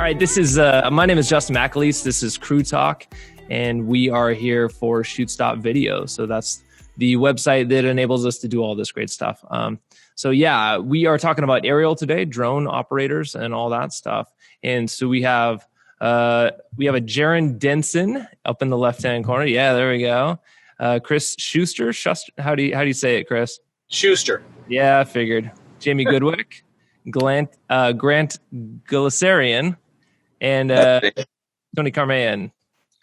right, this is my name is Justin McAleese. This is Crew Talk, and we are here for Shoots.video. So that's the website that enables us to do all this great stuff. So yeah, we are talking about aerial today, drone operators and all that stuff. And so we have a Jaron Denson up in the left-hand corner. Yeah, there we go. Chris Schuster. How do you say it, Chris? Schuster. Yeah, I figured. Jamie Goodwick, Grant Galisarian, and Tony Carmine.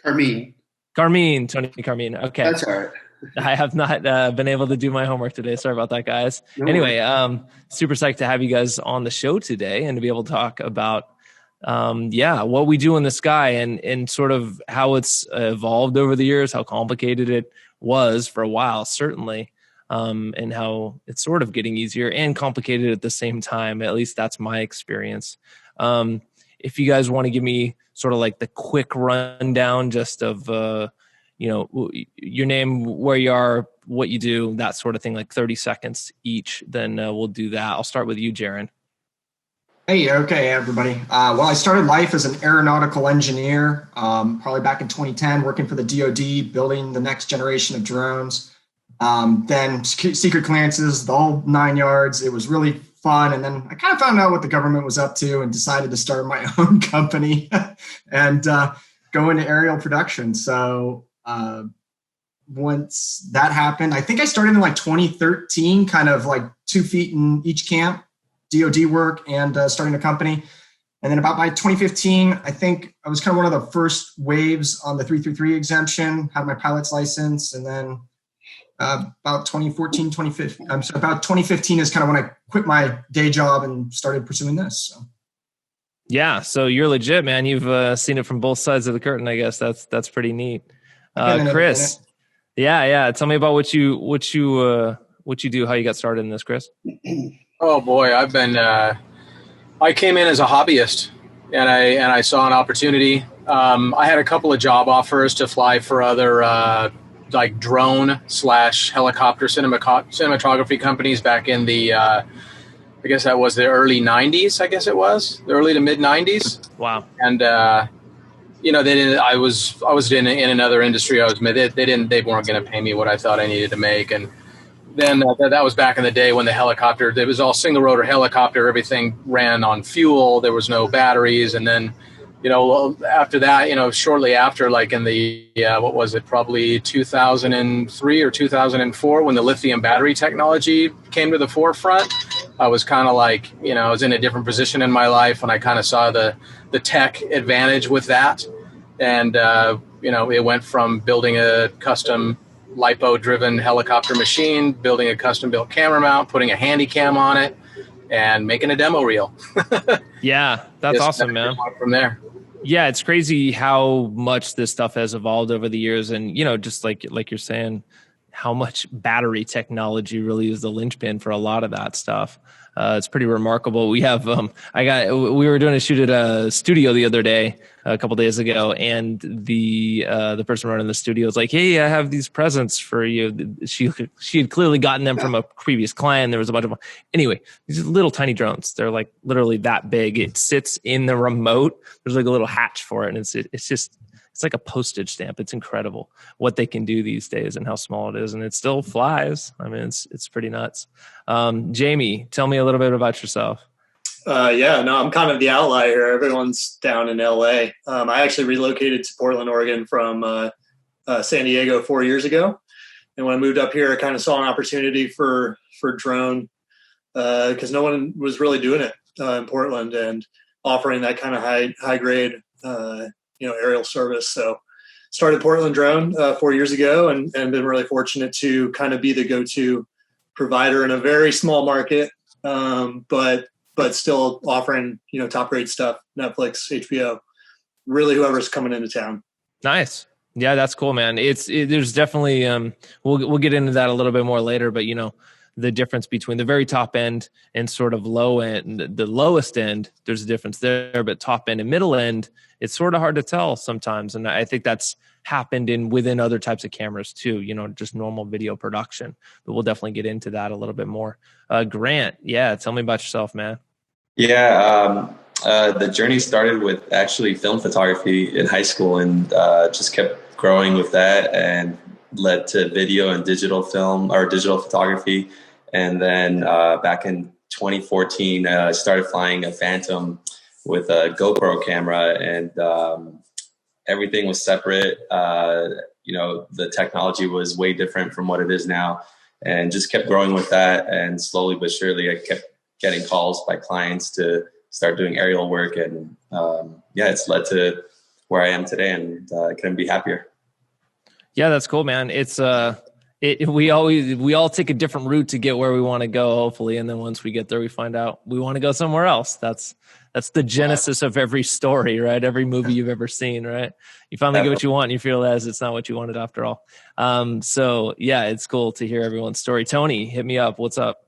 Tony Carmine. Okay. That's all right. I have not been able to do my homework today. Sorry about that, guys. No anyway, super psyched to have you guys on the show today and to be able to talk about, what we do in the sky and sort of how it's evolved over the years, how complicated it was for a while, certainly, and how it's sort of getting easier and complicated at the same time. At least that's my experience. If you guys want to give me sort of like the quick rundown just of, your name, where you are, what you do, that sort of thing, like 30 seconds each, then we'll do that. I'll start with you, Jaron. Hey, okay, everybody. I started life as an aeronautical engineer, probably back in 2010, working for the DoD, building the next generation of drones. Then secret clearances, the whole 9 yards. It was really fun. And then I kind of found out what the government was up to and decided to start my own company and go into aerial production. So once that happened, I think I started in like 2013, kind of like 2 feet in each camp, DoD work and starting a company. And then about by 2015, I think I was kind of one of the first waves on the 333 exemption, had my pilot's license. And then about 2015 is kind of when I quit my day job and started pursuing this. So. Yeah. So you're legit, man. You've seen it from both sides of the curtain. I guess that's pretty neat. Chris. Yeah. Tell me about what you do, how you got started in this, Chris. Oh boy, I've been. I came in as a hobbyist, and I saw an opportunity. I had a couple of job offers to fly for other like drone / helicopter cinematography companies back in the. I guess that was the early '90s. I guess it was the early to mid '90s. Wow. And they didn't. I was in another industry. They weren't going to pay me what I thought I needed to make, and then that was back in the day when the helicopter, it was all single rotor helicopter. Everything ran on fuel. There was no batteries. And then, after that, shortly after, like in the, probably 2003 or 2004, when the lithium battery technology came to the forefront, I was kind of like, I was in a different position in my life and I kind of saw the tech advantage with that. And, it went from building a custom LiPo-driven helicopter machine, building a custom-built camera mount, putting a handy cam on it, and making a demo reel. Yeah, that's awesome, man. From there. Yeah, it's crazy how much this stuff has evolved over the years. And, just like you're saying, how much battery technology really is the linchpin for a lot of that stuff. It's pretty remarkable. We have, we were doing a shoot at a studio the other day, a couple days ago, and the person running the studio was like, "Hey, I have these presents for you." She had clearly gotten them from a previous client. There was a bunch of them. Anyway, these little tiny drones. They're like literally that big. It sits in the remote. There's like a little hatch for it, and it's like a postage stamp. It's incredible what they can do these days and how small it is. And it still flies. I mean, it's pretty nuts. Jamie, tell me a little bit about yourself. I'm kind of the outlier. Everyone's down in LA. I actually relocated to Portland, Oregon from San Diego 4 years ago. And when I moved up here, I kind of saw an opportunity for drone because no one was really doing it in Portland and offering that kind of high grade aerial service. So started Portland Drone 4 years ago and been really fortunate to kind of be the go-to provider in a very small market, but still offering, top grade stuff, Netflix, HBO, really whoever's coming into town. Nice. Yeah, that's cool, man. There's definitely, we'll get into that a little bit more later, but the difference between the very top end and sort of low end, the lowest end, there's a difference there, but top end and middle end, it's sort of hard to tell sometimes. And I think that's happened within other types of cameras too, just normal video production, but we'll definitely get into that a little bit more. Grant, tell me about yourself, man. Yeah. The journey started with actually film photography in high school, and just kept growing with that, and led to video and digital film or digital photography. And then back in 2014, I started flying a Phantom with a GoPro camera, and everything was separate. The technology was way different from what it is now, and just kept growing with that. And slowly but surely, I kept getting calls by clients to start doing aerial work. And it's led to where I am today, and I couldn't be happier. Yeah, that's cool, man. It's we all take a different route to get where we want to go, hopefully, and then once we get there, we find out we want to go somewhere else. That's the genesis of every story, right? Every movie you've ever seen, right? You finally get what you want, and you realize it's not what you wanted after all. So yeah, it's cool to hear everyone's story. Tony, hit me up. What's up?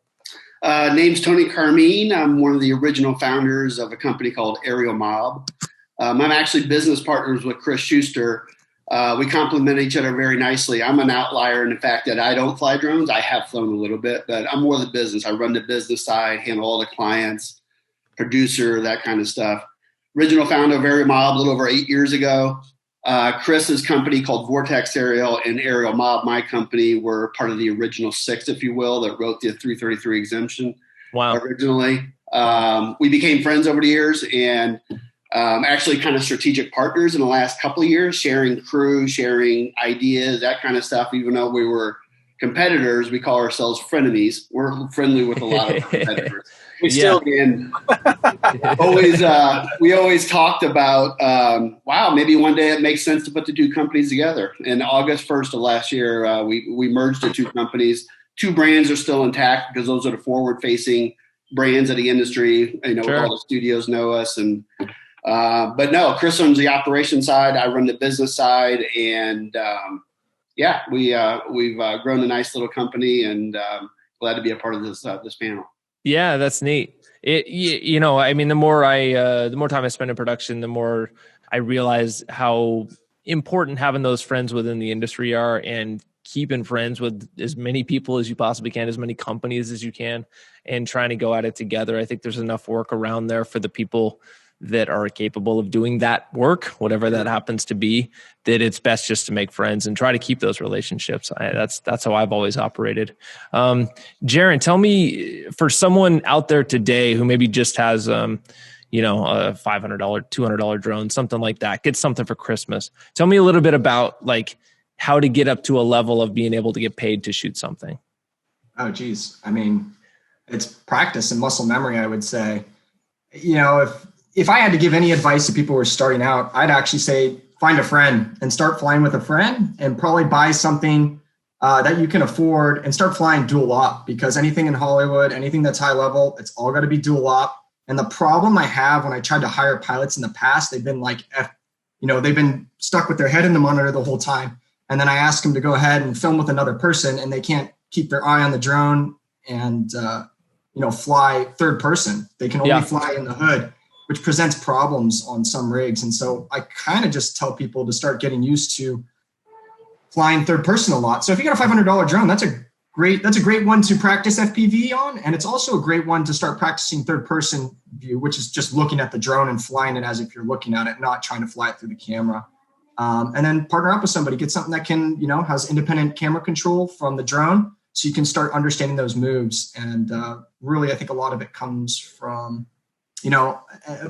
Name's Tony Carmine. I'm one of the original founders of a company called Aerial Mob. I'm actually business partners with Chris Schuster. We complement each other very nicely. I'm an outlier in the fact that I don't fly drones. I have flown a little bit, but I'm more the business. I run the business side, handle all the clients, producer, that kind of stuff. Original founder of Aerial Mob a little over 8 years ago. Chris's company called Vortex Aerial and Aerial Mob, my company, were part of the original 6, if you will, that wrote the 333 exemption. Wow. Originally. We became friends over the years, and actually kind of strategic partners in the last couple of years, sharing crew, sharing ideas, that kind of stuff. Even though we were competitors, we call ourselves frenemies. We're friendly with a lot of competitors. We still can. We always talked about, maybe one day it makes sense to put the two companies together. And August 1st of last year, we merged the two companies. Two brands are still intact because those are the forward-facing brands of the industry. Sure. All the studios know us. But no, Chris owns the operations side. I run the business side, and we've grown a nice little company, and glad to be a part of this panel. Yeah, that's neat. The more time I spend in production, the more I realize how important having those friends within the industry are, and keeping friends with as many people as you possibly can, as many companies as you can, and trying to go at it together. I think there's enough work around there for the people that are capable of doing that work, whatever that happens to be, that it's best just to make friends and try to keep those relationships. That's how I've always operated. Jaron, tell me, for someone out there today who maybe just has, a $500, $200 drone, something like that, get something for Christmas. Tell me a little bit about how to get up to a level of being able to get paid to shoot something. Oh, geez. It's practice and muscle memory, I would say. If I had to give any advice to people who are starting out, I'd actually say find a friend and start flying with a friend, and probably buy something that you can afford and start flying dual op, because anything in Hollywood, anything that's high level, it's all got to be dual op. And the problem I have when I tried to hire pilots in the past, they've been they've been stuck with their head in the monitor the whole time. And then I ask them to go ahead and film with another person, and they can't keep their eye on the drone and, fly third person. They can only fly in the hood, which presents problems on some rigs. And so I kind of just tell people to start getting used to flying third person a lot. So if you got a $500 drone, that's a great one to practice FPV on. And it's also a great one to start practicing third person view, which is just looking at the drone and flying it as if you're looking at it, not trying to fly it through the camera. And then partner up with somebody, get something that can, has independent camera control from the drone, so you can start understanding those moves. And really, I think a lot of it comes from,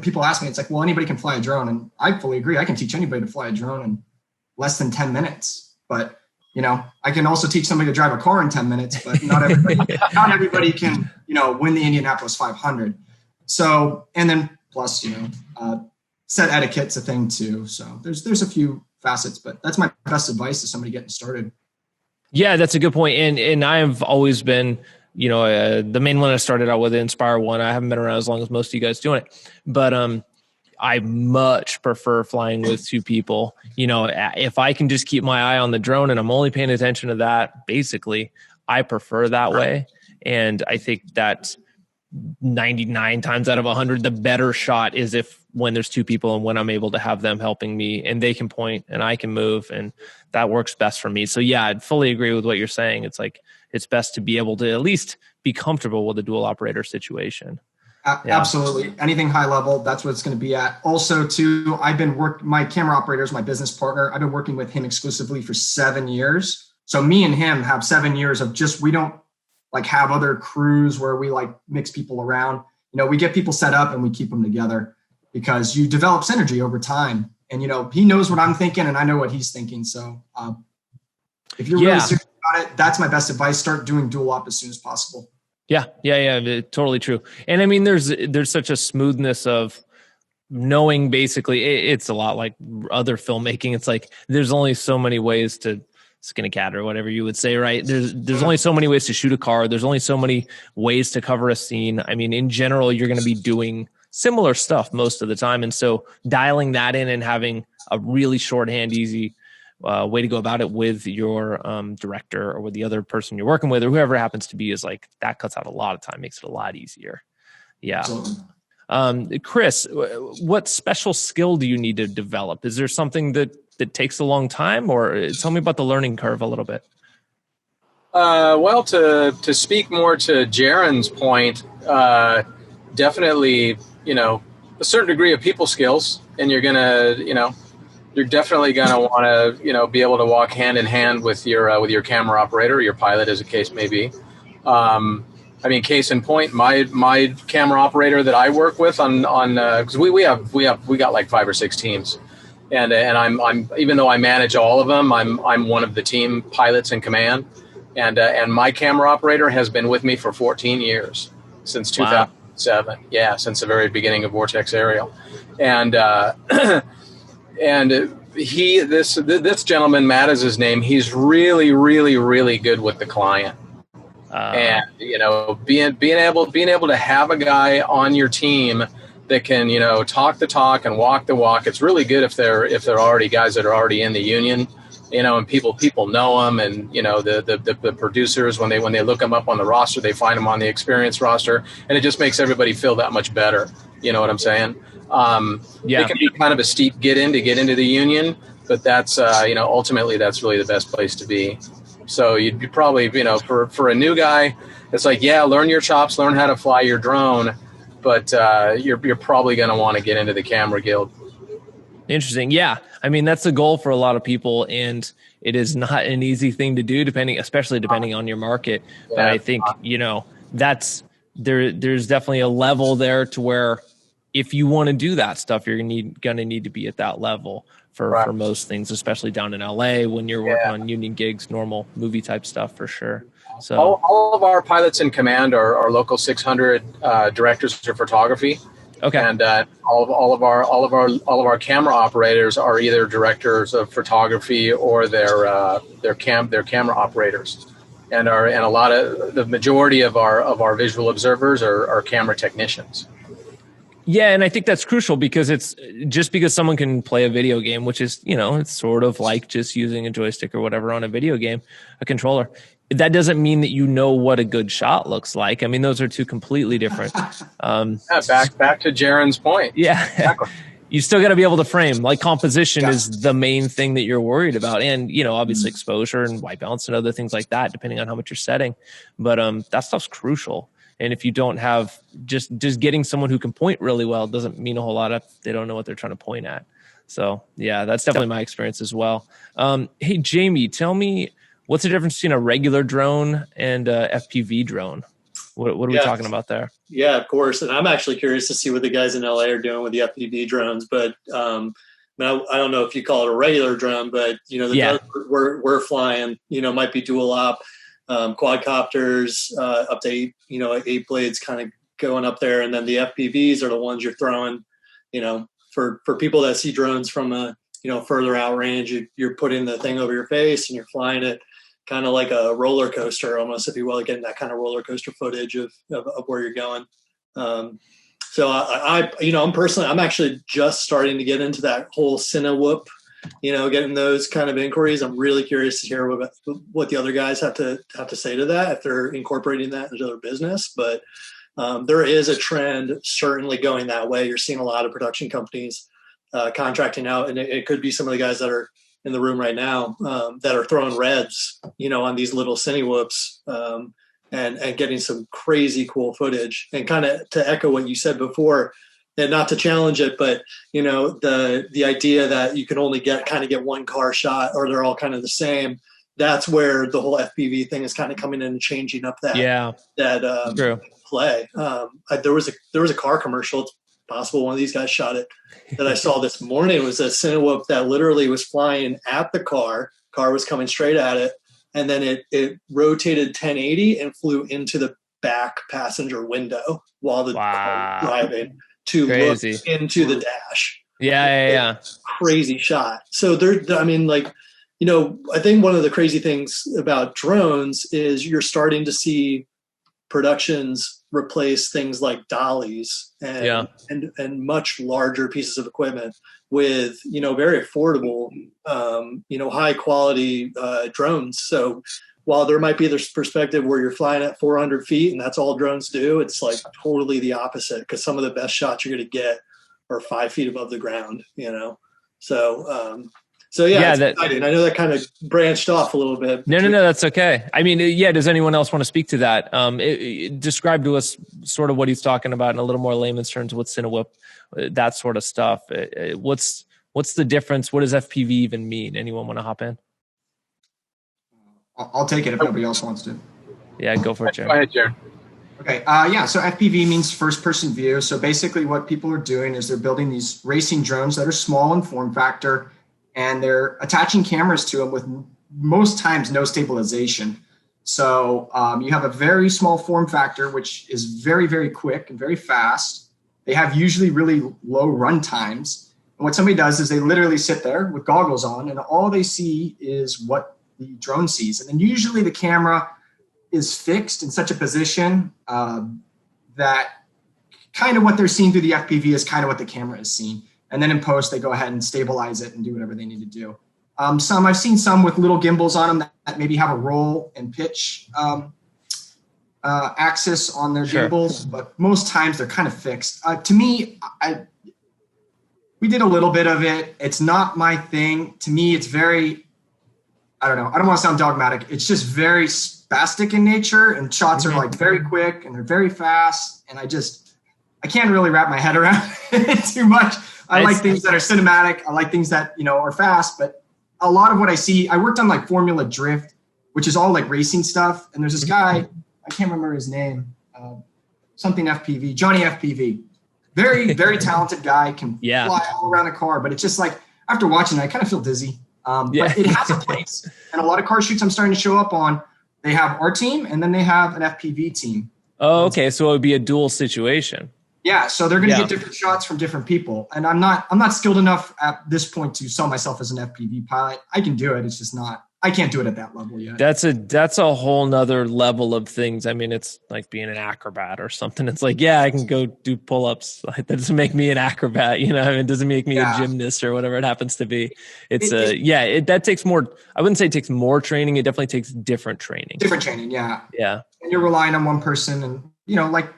people ask me, it's like, well, anybody can fly a drone. And I fully agree. I can teach anybody to fly a drone in less than 10 minutes. But, I can also teach somebody to drive a car in 10 minutes, but not everybody can, win the Indianapolis 500. So, and then plus, set etiquette's a thing too. So there's a few facets, but that's my best advice to somebody getting started. Yeah, that's a good point. And I've always been, the main one I started out with, Inspire One. I haven't been around as long as most of you guys doing it, but I much prefer flying with two people. If I can just keep my eye on the drone and I'm only paying attention to that, basically, I prefer that way. And I think that 99 times out of 100, the better shot is when there's two people and when I'm able to have them helping me and they can point and I can move, and that works best for me. So yeah, I'd fully agree with what you're saying. It's best to be able to at least be comfortable with a dual operator situation. Absolutely. Anything high level, that's what it's going to be at. Also, too, my camera operator is my business partner. I've been working with him exclusively for 7 years. So me and him have 7 years of we don't like have other crews where we like mix people around. We get people set up and we keep them together because you develop synergy over time. And, he knows what I'm thinking and I know what he's thinking. So if you're really serious about it, that's my best advice. Start doing dual op as soon as possible. Yeah. Totally true. And I mean, there's such a smoothness of knowing basically it's a lot like other filmmaking. It's like, there's only so many ways to skin a cat or whatever you would say, right? There's only so many ways to shoot a car. There's only so many ways to cover a scene. I mean, in general, you're going to be doing similar stuff most of the time. And so dialing that in and having a really shorthand, easy way to go about it with your director or with the other person you're working with or whoever it happens to be is like, that cuts out a lot of time, makes it a lot easier. Yeah. Chris, what special skill do you need to develop? Is there something that takes a long time, or tell me about the learning curve a little bit? Well, to speak more to Jaron's point, definitely, a certain degree of people skills, and you're definitely gonna want to, be able to walk hand in hand with your camera operator, or your pilot, as the case may be. I mean, case in point, my camera operator that I work with on because we got like 5 or 6 teams, and I'm even though I manage all of them, I'm one of the team pilots in command, and my camera operator has been with me for 14 years since 2007. Wow. Yeah, since the very beginning of Vortex Aerial, and and this gentleman, Matt is his name. He's really, really, really good with the client. And being able to have a guy on your team that can talk the talk and walk the walk. It's really good if they're already guys that are already in the union, and people know them, and the producers when they look them up on the roster, they find them on the experience roster, and it just makes everybody feel that much better. You know what I'm saying? It can be kind of a steep get into the union, but that's ultimately that's really the best place to be. So you'd be probably, for a new guy, it's like, learn your chops, learn how to fly your drone, but you're probably going to want to get into the camera guild. Interesting. Yeah. I mean, that's the goal for a lot of people, and it is not an easy thing to do, especially depending on your market. Yeah. But I think, there's definitely a level there to where if you want to do that stuff, you're going to need to be at that level for most things, especially down in LA when you're working on union gigs, normal movie type stuff for sure. So all of our pilots in command are local 600 directors of photography. Okay. And all of our camera operators are either directors of photography or their camera operators. And a lot of the majority of our visual observers are camera technicians. Yeah, and I think that's crucial because it's just because someone can play a video game, which is, it's sort of like just using a joystick or whatever on a video game, a controller. That doesn't mean that you know what a good shot looks like. I mean, those are two completely different. Back to Jaron's point. Yeah, exactly. You still got to be able to frame. Like composition is the main thing that you're worried about, and obviously exposure and white balance and other things like that, depending on how much you're setting. But that stuff's crucial. And if you don't have just getting someone who can point really well doesn't mean a whole lot if they don't know what they're trying to point at. So yeah, that's definitely my experience as well. Hey, Jamie, tell me what's the difference between a regular drone and a FPV drone? What are we talking about there? Yeah, of course. And I'm actually curious to see what the guys in LA are doing with the FPV drones. But I don't know if you call it a regular drone, but the drones we're flying, might be dual op. Quadcopters up to 8 blades kind of going up there, and then the FPVs are the ones you're throwing. For people that see drones from a further out range, you're putting the thing over your face and you're flying it kind of like a roller coaster, almost, if you will, getting that kind of roller coaster footage of where you're going. So I'm actually just starting to get into that whole Cinewhoop. Getting those kind of inquiries. I'm really curious to hear what the other guys have to say to that, if they're incorporating that into their business. But there is a trend certainly going that way. You're seeing a lot of production companies contracting out, and it could be some of the guys that are in the room right now that are throwing reds, on these little Cinewhoops and getting some crazy cool footage. And kind of to echo what you said before, and not to challenge it, but the idea that you can only get one car shot, or they're all kind of the same. That's where the whole FPV thing is kind of coming in and changing up that play. There was a car commercial. It's possible one of these guys shot it, that I saw this morning. It was a Cinewhoop that literally was flying at the car. Car was coming straight at it, and then it rotated 1080 and flew into the back passenger window while the car was driving to look into the dash. Yeah. Crazy shot. So I think one of the crazy things about drones is you're starting to see productions replace things like dollies and much larger pieces of equipment with, very affordable, high quality drones. So while there might be this perspective where you're flying at 400 feet and that's all drones do, it's like totally the opposite, because some of the best shots you're going to get are 5 feet above the ground, So it's exciting. I know that kind of branched off a little bit. No, that's okay. I mean, does anyone else want to speak to that? Describe to us sort of what he's talking about in a little more layman's terms with Cinewhoop, that sort of stuff. What's the difference? What does FPV even mean? Anyone want to hop in? I'll take it if nobody else wants to. Yeah, go for it, Jared. Go ahead, Jared. Okay. So FPV means first person view. So basically what people are doing is they're building these racing drones that are small in form factor, and they're attaching cameras to them with most times no stabilization. So you have a very small form factor, which is very, very quick and very fast. They have usually really low run times. And what somebody does is they literally sit there with goggles on, and all they see is what the drone sees. And then usually the camera is fixed in such a position that kind of what they're seeing through the FPV is kind of what the camera is seeing. And then in post, they go ahead and stabilize it and do whatever they need to do. I've seen some with little gimbals on them that maybe have a roll and pitch axis on their gimbals, but most times they're kind of fixed. To me, we did a little bit of it. It's not my thing. To me, it's very, I don't know. I don't want to sound dogmatic. It's just very spastic in nature, and shots are like very quick and they're very fast. And I can't really wrap my head around it too much. I like things that are cinematic. I like things that, are fast, but a lot of what I see, I worked on like Formula Drift, which is all like racing stuff. And there's this guy, I can't remember his name, something FPV, Johnny FPV. Very, very talented guy, can fly all around a car, but it's just like, after watching it, I kind of feel dizzy. But it has a place. And a lot of car shoots I'm starting to show up on, they have our team and then they have an FPV team. Oh, okay. So it would be a dual situation. Yeah, so they're going to get different shots from different people, and I'm not skilled enough at this point to sell myself as an FPV pilot. I can do it. It's just I can't do it at that level yet. That's a whole nother level of things. I mean, it's like being an acrobat or something. It's like, I can go do pull-ups. That doesn't make me an acrobat, it doesn't make me a gymnast or whatever it happens to be. It's that takes more. I wouldn't say it takes more training. It definitely takes different training. Yeah. Yeah. And you're relying on one person, and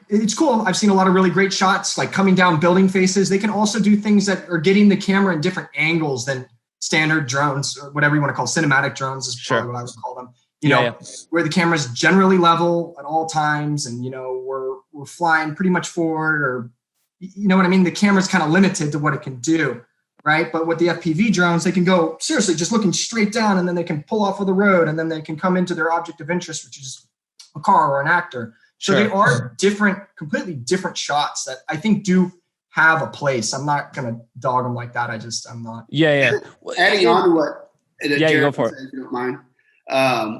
it's cool. I've seen a lot of really great shots, like coming down building faces. They can also do things that are getting the camera in different angles than standard drones, or whatever you want to call cinematic drones is probably what I would call them. Where the camera is generally level at all times, and we're flying pretty much forward, or what I mean. The camera's kind of limited to what it can do, right? But with the FPV drones, they can go seriously just looking straight down, and then they can pull off of the road, and then they can come into their object of interest, which is a car or an actor. So they are completely different shots that I think do have a place. I'm not going to dog them like that. I'm not. Yeah. Adding on to what Jared go for it. If you don't mind.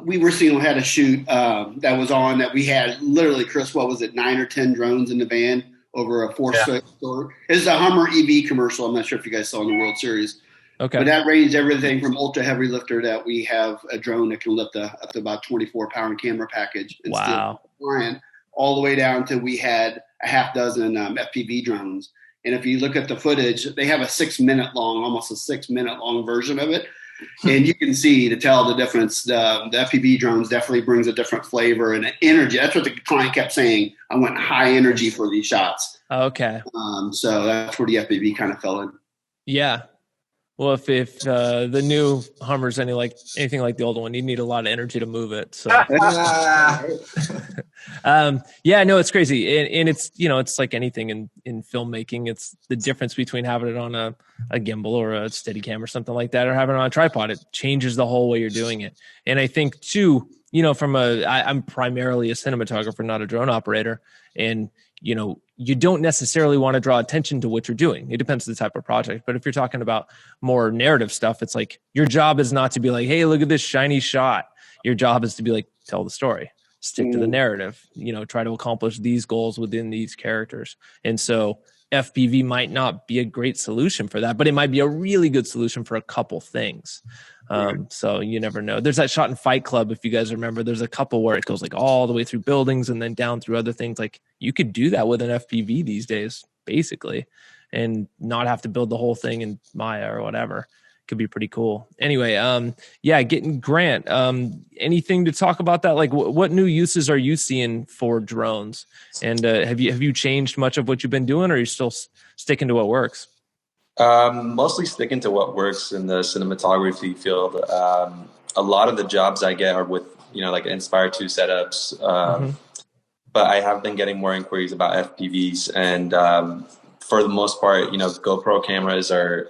We recently had a shoot that was on that we had literally, Chris, what was it, 9 or 10 drones in the van over a 4-foot store. It's a Hummer EV commercial. I'm not sure if you guys saw in the World Series. Okay. But that ranged everything from ultra heavy lifter that we have a drone that can lift up to about 24-pound camera package. And wow. Still flying, all the way down to we had a half dozen FPV drones. And if you look at the footage, they have a 6-minute long, almost a 6-minute long version of it. And you can see to tell the difference. The FPV drones definitely brings a different flavor and energy. That's what the client kept saying. I want high energy for these shots. Okay. So that's where the FPV kind of fell in. Yeah. Well, if the new Hummer's anything like the old one, you need a lot of energy to move it. So, yeah, no, it's crazy, and it's it's like anything in filmmaking. It's the difference between having it on a gimbal or a Steadicam or something like that, or having it on a tripod. It changes the whole way you're doing it. And I think too, I'm primarily a cinematographer, not a drone operator, and you don't necessarily want to draw attention to what you're doing. It depends on the type of project. But if you're talking about more narrative stuff, it's like your job is not to be like, hey, look at this shiny shot. Your job is to be like, tell the story, stick to the narrative, try to accomplish these goals within these characters. And so FPV might not be a great solution for that, but it might be a really good solution for a couple things. So you never know. There's that shot in Fight Club, if you guys remember. There's a couple where it goes like all the way through buildings and then down through other things. Like you could do that with an FPV these days, basically, and not have to build the whole thing in Maya or whatever. Could be pretty cool. Anyway, getting Grant. Anything to talk about that? Like, what new uses are you seeing for drones? And have you changed much of what you've been doing, or are you still sticking to what works? Mostly sticking to what works in the cinematography field. A lot of the jobs I get are with like Inspire 2 setups, but I have been getting more inquiries about FPVs, and for the most part, GoPro cameras are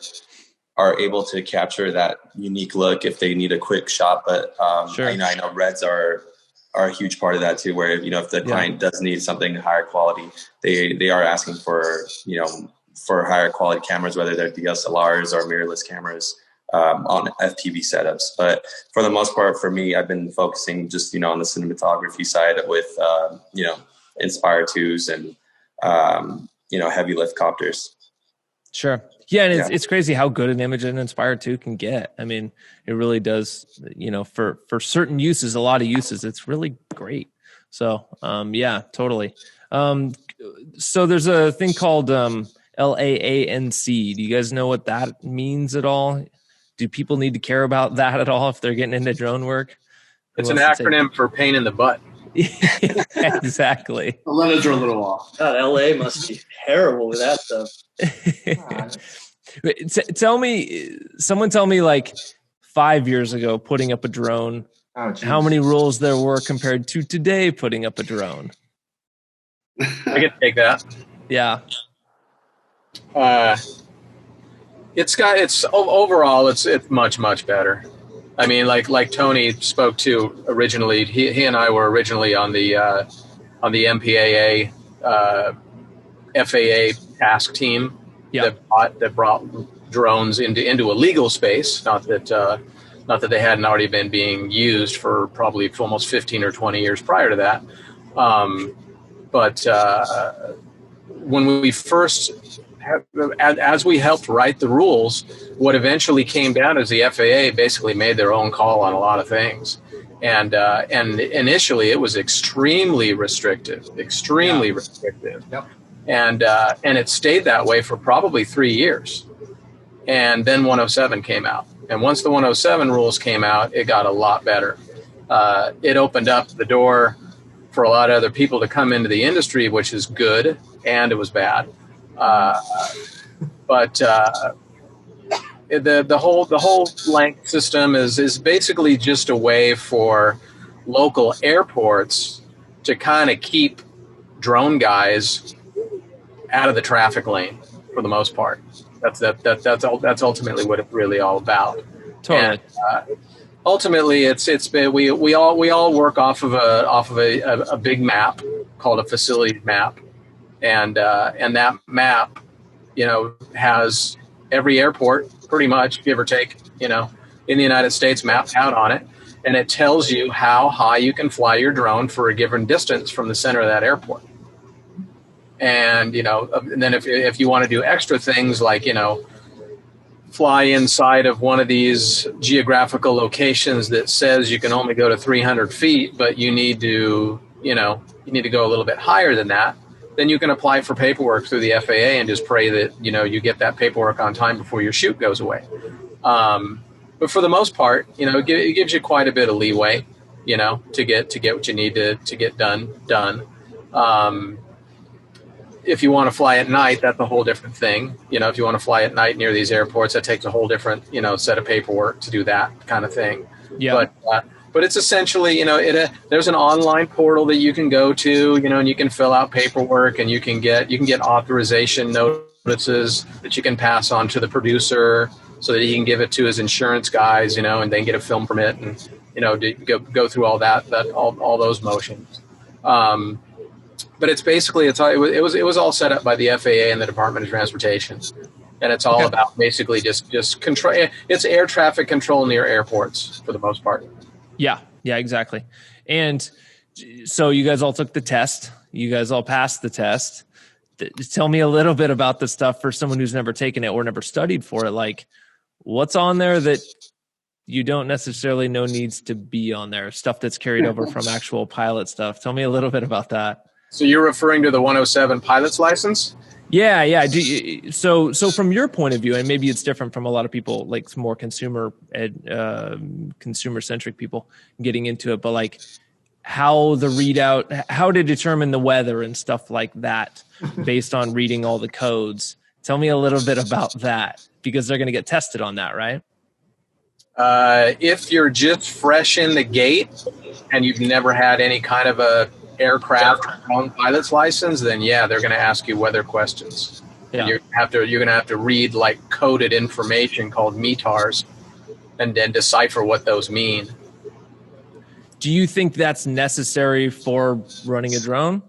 able to capture that unique look if they need a quick shot. But I know Reds are a huge part of that too, where if the client does need something higher quality, they are asking for for higher quality cameras, whether they're DSLRs or mirrorless cameras on FPV setups. But for the most part, for me, I've been focusing just on the cinematography side with Inspire 2s and heavy lift copters. Sure. Yeah, and it's crazy how good an image an Inspire 2 can get. I mean, it really does, for certain uses, a lot of uses, it's really great. So, yeah, totally. So there's a thing called LAANC. Do you guys know what that means at all? Do people need to care about that at all if they're getting into drone work? It's an acronym for pain in the butt. Exactly. The letters are a little off. God, LA must be terrible with that stuff. Someone tell me like 5 years ago putting up a drone, how many rules there were compared to today putting up a drone. I can take that. Yeah. Overall it's much better. I mean, like Tony spoke to originally. He and I were originally on the MPAA FAA task team that brought drones into a legal space. Not that they hadn't already been being used for probably almost 15 or 20 years prior to that. But when we first, as we helped write the rules, what eventually came down is the FAA basically made their own call on a lot of things. And initially it was extremely restrictive. Yep. And it stayed that way for probably 3 years. And then 107 came out. And once the 107 rules came out, it got a lot better. It opened up the door for a lot of other people to come into the industry, which is good, and it was bad. But the whole length system is basically just a way for local airports to kind of keep drone guys out of the traffic lane for the most part. That's ultimately what it's really all about. Totally. And, ultimately, it's been we all work off of a big map called a facility map, and that map, has every airport pretty much, give or take, in the United States mapped out on it, and it tells you how high you can fly your drone for a given distance from the center of that airport. And and then if you want to do extra things like fly inside of one of these geographical locations that says you can only go to 300 feet, but you need to go a little bit higher than that, then you can apply for paperwork through the FAA and just pray that, you get that paperwork on time before your shoot goes away. But for the most part, it gives you quite a bit of leeway, to get what you need to get done. if you want to fly at night, that's a whole different thing. If you want to fly at night near these airports, that takes a whole different, set of paperwork to do that kind of thing. Yeah. But it's essentially, there's an online portal that you can go to, and you can fill out paperwork, and you can get authorization notices that you can pass on to the producer so that he can give it to his insurance guys, and then get a film permit and, go through all all those motions. But it's basically, it was all set up by the FAA and the Department of Transportation. And it's all about basically just control. It's air traffic control near airports for the most part. Yeah, exactly. And so you guys all took the test. You guys all passed the test. Tell me a little bit about the stuff for someone who's never taken it or never studied for it. Like, what's on there that you don't necessarily know needs to be on there? Stuff that's carried over from actual pilot stuff. Tell me a little bit about that. So you're referring to the 107 pilot's license? Yeah. So from your point of view, and maybe it's different from a lot of people, like more consumer centric people getting into it, but like how to determine the weather and stuff like that based on reading all the codes. Tell me a little bit about that, because they're going to get tested on that, right? If you're just fresh in the gate and you've never had any kind of a aircraft own pilot's license, then they're going to ask you weather questions. Yeah. And you're going to have to read like coded information called METARs and then decipher what those mean. Do you think that's necessary for running a drone?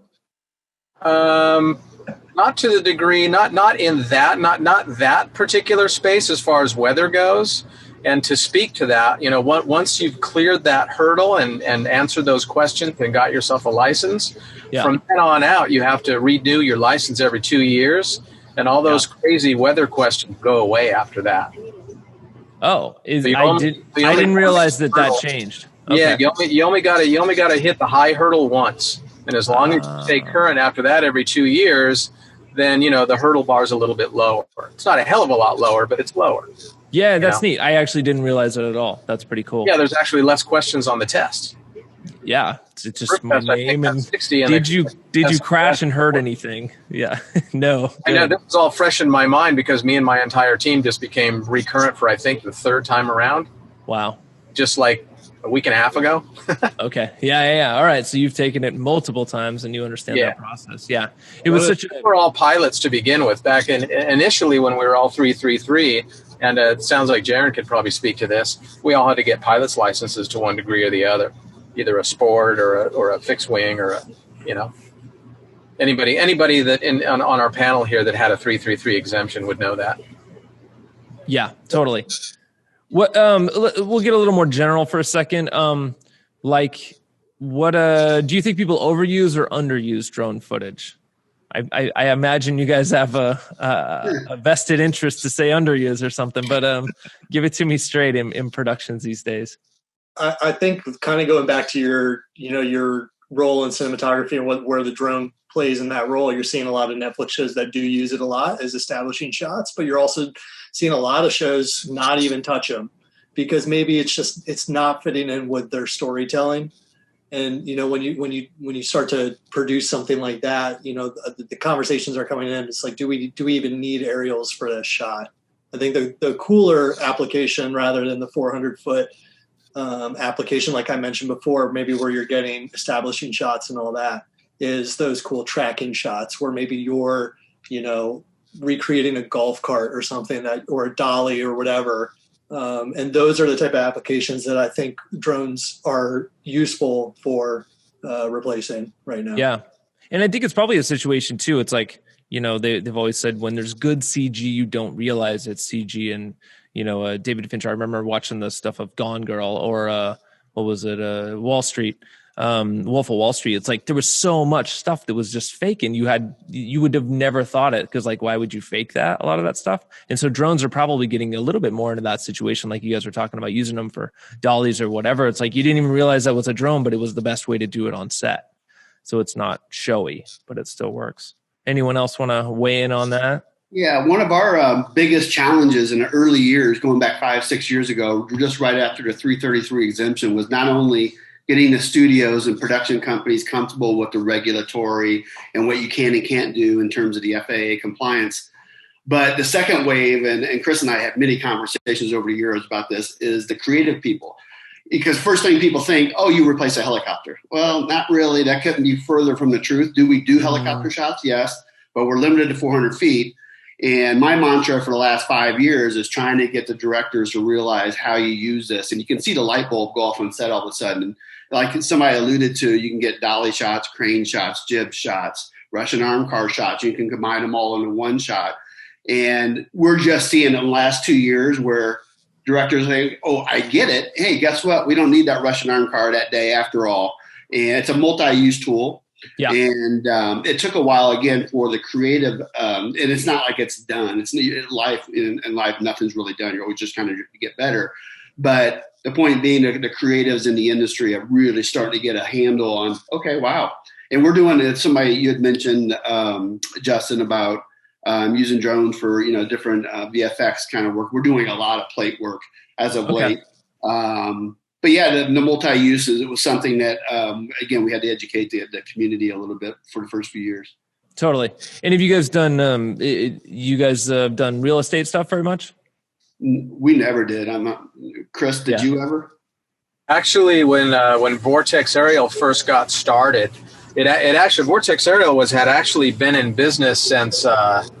Not to the degree, not in that, not that particular space as far as weather goes. And to speak to that, once you've cleared that hurdle and answered those questions and got yourself a license, from then on out, you have to redo your license every 2 years. And all those crazy weather questions go away after that. Oh, I didn't realize that changed. Okay. Yeah, you only got to hit the high hurdle once. And as long as you stay current after that every 2 years, then, the hurdle bar is a little bit lower. It's not a hell of a lot lower, but it's lower. Yeah, that's neat. I actually didn't realize it at all. That's pretty cool. Yeah, there's actually less questions on the test. Yeah, it's just my name and 60 did you crash and hurt anything? Yeah, no. I know this is all fresh in my mind because me and my entire team just became recurrent for I think the third time around. Wow. Just like a week and a half ago. Okay. Yeah. All right. So you've taken it multiple times and you understand that process. Yeah. We're all pilots to begin with. Back initially when we were all 333. And it sounds like Jaron could probably speak to this. We all had to get pilot's licenses to one degree or the other, either a sport or a fixed wing or anybody that on our panel here that had a 333 exemption would know that. Yeah, totally. What we'll get a little more general for a second. Like what do you think people overuse or underuse drone footage? I imagine you guys have a vested interest to say underuse or something, but give it to me straight in productions these days. I think kind of going back to your role in cinematography and where the drone plays in that role, you're seeing a lot of Netflix shows that do use it a lot as establishing shots, but you're also seeing a lot of shows not even touch them because maybe it's not fitting in with their storytelling. And, when you start to produce something like that, the conversations are coming in. It's like, do we even need aerials for this shot? I think the cooler application rather than the 400-foot application, like I mentioned before, maybe where you're getting establishing shots and all that, is those cool tracking shots where maybe you're, recreating a golf cart or something or a dolly or whatever. And those are the type of applications that I think drones are useful for replacing right now. Yeah. And I think it's probably a situation too. It's like, they've always said when there's good CG, you don't realize it's CG. And, David Fincher, I remember watching the stuff of Gone Girl or what was it? Wall Street. Wolf of Wall Street. It's like there was so much stuff that was just fake, and you would have never thought it because, like, why would you fake that? A lot of that stuff, and so drones are probably getting a little bit more into that situation, like you guys were talking about using them for dollies or whatever. It's like you didn't even realize that was a drone, but it was the best way to do it on set. So it's not showy, but it still works. Anyone else want to weigh in on that? Yeah, one of our biggest challenges in the early years, going back 5-6 years ago, just right after the 333 exemption, was not only getting the studios and production companies comfortable with the regulatory and what you can and can't do in terms of the FAA compliance. But the second wave, and Chris and I have many conversations over the years about this, is the creative people. Because first thing people think, oh, you replace a helicopter. Well, not really. That couldn't be further from the truth. Do we do helicopter shots? Yes, but we're limited to 400 feet. And my mantra for the last 5 years is trying to get the directors to realize how you use this. And you can see the light bulb go off on set all of a sudden. And like somebody alluded to, you can get dolly shots, crane shots, jib shots, Russian arm car shots. You can combine them all into one shot. And we're just seeing in the last 2 years where directors say, oh, I get it. Hey, guess what? We don't need that Russian arm car that day after all. And it's a multi-use tool. Yeah. And it took a while, again, for the creative. And it's not like it's done. It's life. In life, nothing's really done. You're always just kind of get better. But the point being that the creatives in the industry are really starting to get a handle on, okay, wow. And we're doing it. Somebody you had mentioned, Justin, about using drones for, different VFX kind of work. We're doing a lot of plate work as of late. But yeah, the multi-uses, it was something that, again, we had to educate the community a little bit for the first few years. Totally. And have you guys done, done real estate stuff very much? We never did. Chris, did you ever? Actually, when Vortex Aerial first got started, it actually, Vortex Aerial had actually been in business since, like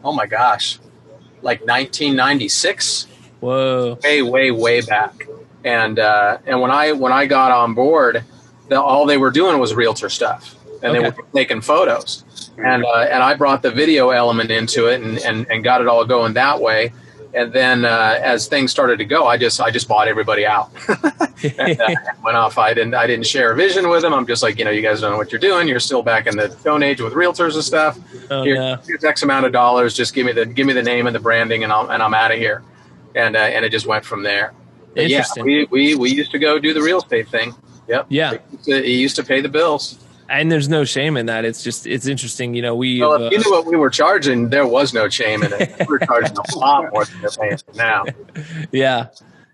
1996. Whoa. Way back. And when I got on board, all they were doing was realtor stuff, and they were taking photos. And I brought the video element into it and got it all going that way. And then as things started to go, I just bought everybody out and went off. I didn't share a vision with them. I'm just like, you guys don't know what you're doing. You're still back in the Stone Age with realtors and stuff. Here's X amount of dollars. Just give me the name and the branding, and I'm out of here. And it just went from there. Interesting. Yeah, we used to go do the real estate thing. Yep. Yeah. He used to pay the bills. And there's no shame in that. It's interesting. If you knew what we were charging, there was no shame in it. We were charging a lot more than they're paying now. Yeah.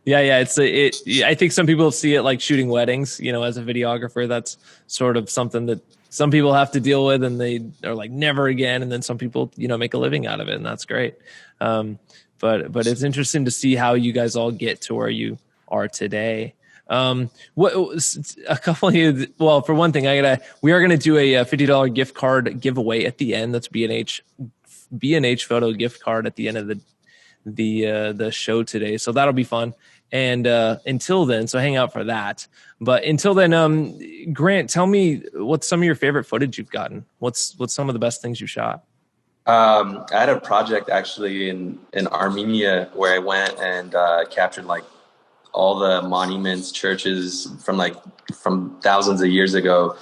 I think some people see it like shooting weddings, as a videographer. That's sort of something that some people have to deal with, and they are like, never again. And then some people, make a living out of it, and that's great. But it's interesting to see how you guys all get to where you are today. What a couple of you? Well, for one thing, we are gonna do a $50 gift card giveaway at the end. That's B&H photo gift card at the end of the show today. So that'll be fun. And until then, so hang out for that. But until then, Grant, tell me what's some of your favorite footage you've gotten. What's some of the best things you shot? I had a project actually in Armenia where I went and captured like all the monuments, churches from thousands of years ago,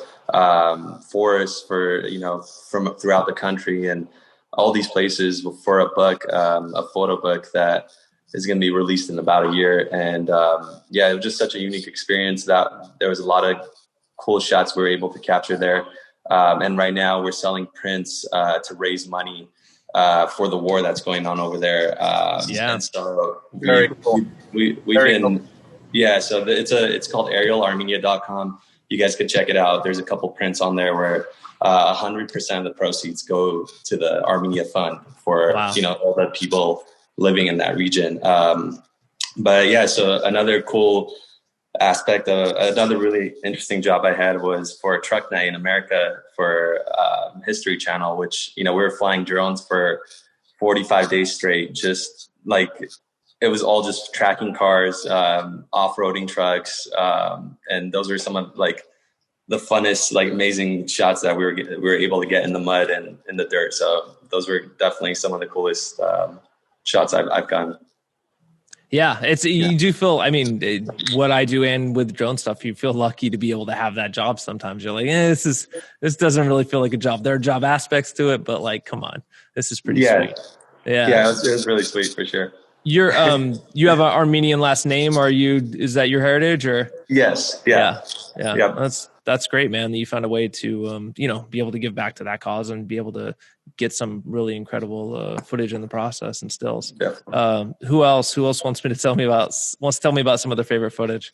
forests from throughout the country, and all these places for a book, a photo book that is going to be released in about a year. And it was just such a unique experience that there was a lot of cool shots we were able to capture there. And right now we're selling prints to raise money for the war that's going on over there. And so very cool. We've been, so it's called aerialarmenia.com. You guys could check it out. There's a couple prints on there where 100% of the proceeds go to the Armenia Fund for, all the people living in that region. So another cool aspect of another really interesting job I had was for a truck night in America for History Channel, which, we were flying drones for 45 days straight, just like it was all just tracking cars, off-roading trucks. And those were some of like the funnest, like amazing shots that we were able to get in the mud and in the dirt. So those were definitely some of the coolest shots I've gotten. Yeah, you do feel, what I do and with drone stuff, you feel lucky to be able to have that job sometimes. You're like, this doesn't really feel like a job. There are job aspects to it, but like, come on, this is pretty sweet. Yeah, it was really sweet for sure. You're you have an Armenian last name. Is that your heritage or? Yes. Yeah. That's great, man, that you found a way to, be able to give back to that cause and be able to get some really incredible footage in the process and stills. Yeah. Who else wants to tell me about some of their favorite footage?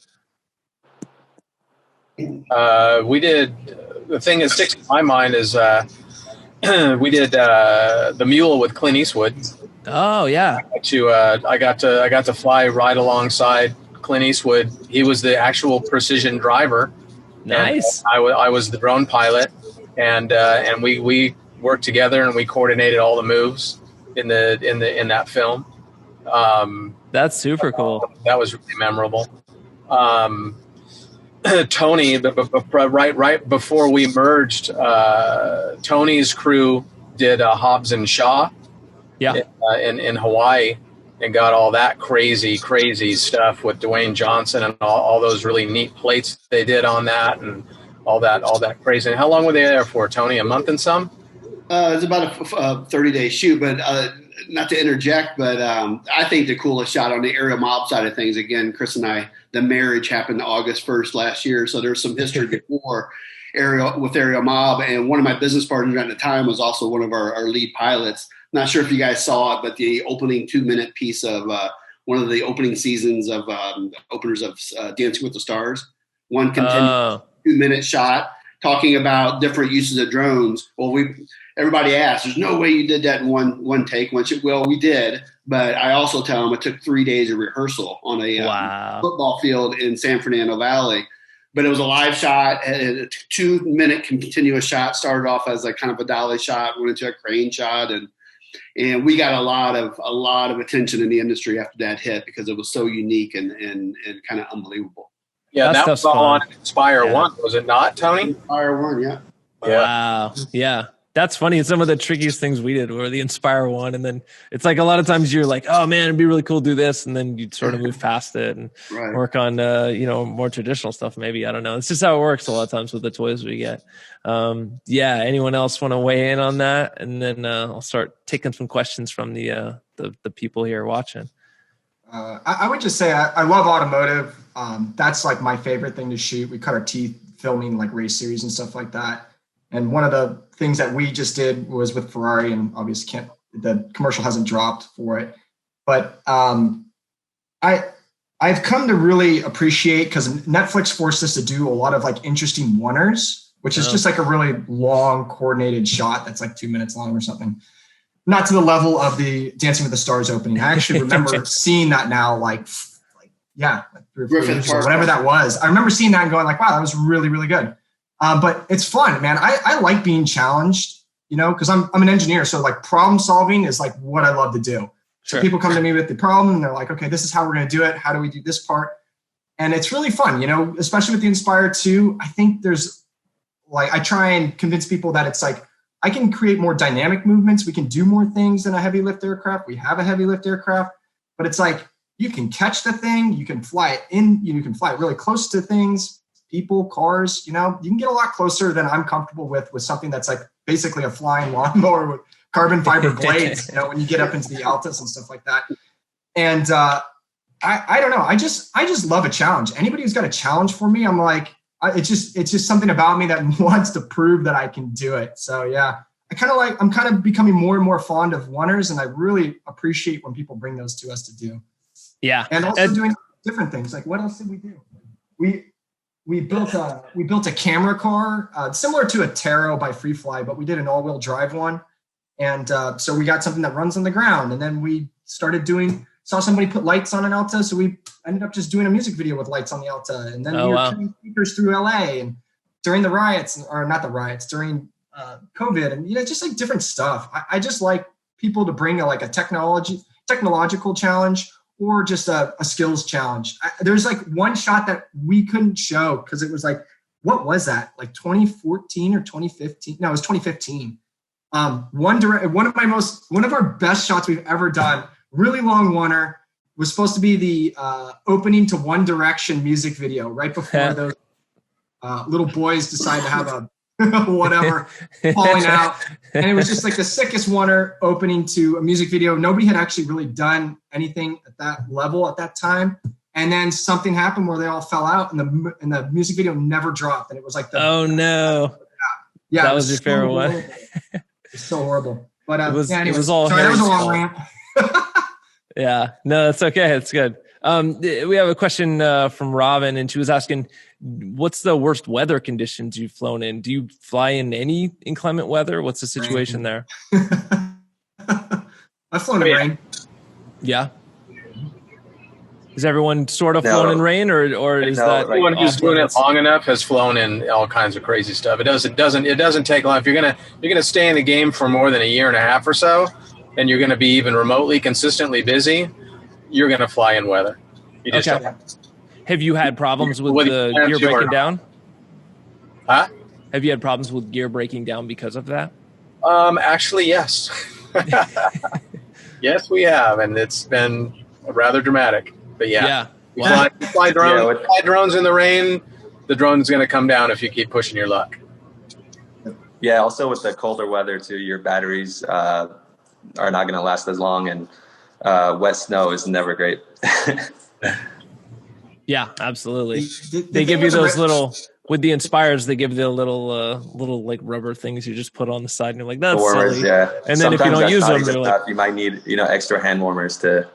We did, the thing that sticks in my mind is we did The Mule with Clint Eastwood. Oh yeah. I got to fly right alongside Clint Eastwood. He was the actual precision driver. Nice. And I was the drone pilot, and we worked together and we coordinated all the moves in that film. That's super cool. That was really memorable. Tony, right before we merged, Tony's crew did Hobbs and Shaw, in Hawaii, and got all that crazy stuff with Dwayne Johnson and all those really neat plates they did on that, and all that crazy. And how long were they there for, Tony? A month and some? It's about a 30-day shoot, but not to interject, but I think the coolest shot on the aerial mob side of things, again, Chris and I, the marriage happened August 1st last year, so there's some history before aerial mob, and one of my business partners at the time was also one of our lead pilots. Not sure if you guys saw it, but the opening 2-minute piece of one of the opening seasons of openers of Dancing with the Stars, one continuous 2-minute shot talking about different uses of drones. Well, everybody asked, there's no way you did that in one take. Well, we did, but I also tell them it took 3 days of rehearsal on a football field in San Fernando Valley. But it was a live shot, a 2-minute continuous shot. Started off as like kind of a dolly shot, went into a crane shot, and we got a lot of attention in the industry after that hit because it was so unique and kind of unbelievable. Yeah, that was all on Inspire 1, was it not, Tony? Inspire 1, yeah. Wow. Yeah. That's funny. Some of the trickiest things we did were the Inspire 1. And then it's like a lot of times you're like, oh man, it'd be really cool to do this. And then you sort of move past it and work on, more traditional stuff. Maybe, I don't know. It's just how it works a lot of times with the toys we get. Anyone else want to weigh in on that? And then I'll start taking some questions from the people here watching. I would just say I love automotive. That's like my favorite thing to shoot. We cut our teeth filming like race series and stuff like that. And one of the things that we just did was with Ferrari, and obviously the commercial hasn't dropped for it. But I've come to really appreciate, because Netflix forced us to do a lot of like interesting one-ers, which is just like a really long coordinated shot that's like 2 minutes long or something. Not to the level of the Dancing with the Stars opening. I actually remember seeing that now, like 3 or 4 years ago, whatever that was. I remember seeing that and going like, wow, that was really, really good. But it's fun, man. I like being challenged, because I'm an engineer. So like problem solving is like what I love to do. So people come to me with the problem and they're like, okay, this is how we're going to do it. How do we do this part? And it's really fun, especially with the Inspire 2. I think there's I try and convince people that it's like, I can create more dynamic movements. We can do more things than a heavy lift aircraft. We have a heavy lift aircraft, but it's like, you can catch the thing, you can fly it in, you can fly it really close to things, people, cars, you can get a lot closer than I'm comfortable with something that's like basically a flying lawnmower with carbon fiber blades, when you get up into the Altas and stuff like that. And I don't know. I just love a challenge. Anybody who's got a challenge for me, I'm like, it's just something about me that wants to prove that I can do it. So yeah, I'm kind of becoming more and more fond of one-ers, and I really appreciate when people bring those to us to do. Yeah. And also doing different things. Like what else did we do? We built a camera car, similar to a Taro by Freefly, but we did an all-wheel drive one. And so we got something that runs on the ground. And then we started saw somebody put lights on an Alta, so we ended up just doing a music video with lights on the Alta. And then we were carrying speakers through LA and during the riots, or not the riots, during COVID, and just like different stuff. I just like people to bring a technological challenge or just a skills challenge. There's like one shot that we couldn't show because it was like, what was that? Like 2014 or 2015? No, it was 2015. One of our best shots we've ever done. Really long one-er, was supposed to be the opening to One Direction music video right before those little boys decided to have a whatever falling out. And it was just like the sickest one-er opening to a music video. Nobody had actually really done anything at that level at that time. And then something happened where they all fell out and the music video never dropped. And it was like, oh no. Yeah. That was your favorite one. It's so horrible. But it was anyways, all sorry, that was a long rant. Yeah, no, it's okay. It's good. We have a question from Robin, and she was asking, what's the worst weather conditions you've flown in? Do you fly in any inclement weather? What's the situation there? I've flown in rain. Yeah. Is everyone sort of flown in rain, or is that anyone who's doing it long enough has flown in all kinds of crazy stuff? It doesn't take long. If you're gonna stay in the game for more than a year and a half or so, and you're gonna be even remotely consistently busy, you're gonna fly in weather. You just Have you had problems with the gear breaking down? Huh? Have you had problems with gear breaking down because of that? Actually, yes. Yes, we have, and it's been rather dramatic. But yeah. Wow. Fly drones in the rain. The drone's going to come down if you keep pushing your luck. Yeah. Also, with the colder weather too, your batteries are not going to last as long, and wet snow is never great. Yeah, absolutely. They give you those little, with the Inspires, they give you the little like rubber things you just put on the side, and you're like, that's warmers, silly. yeah. And then sometimes if you don't use them, you're like, you might need extra hand warmers to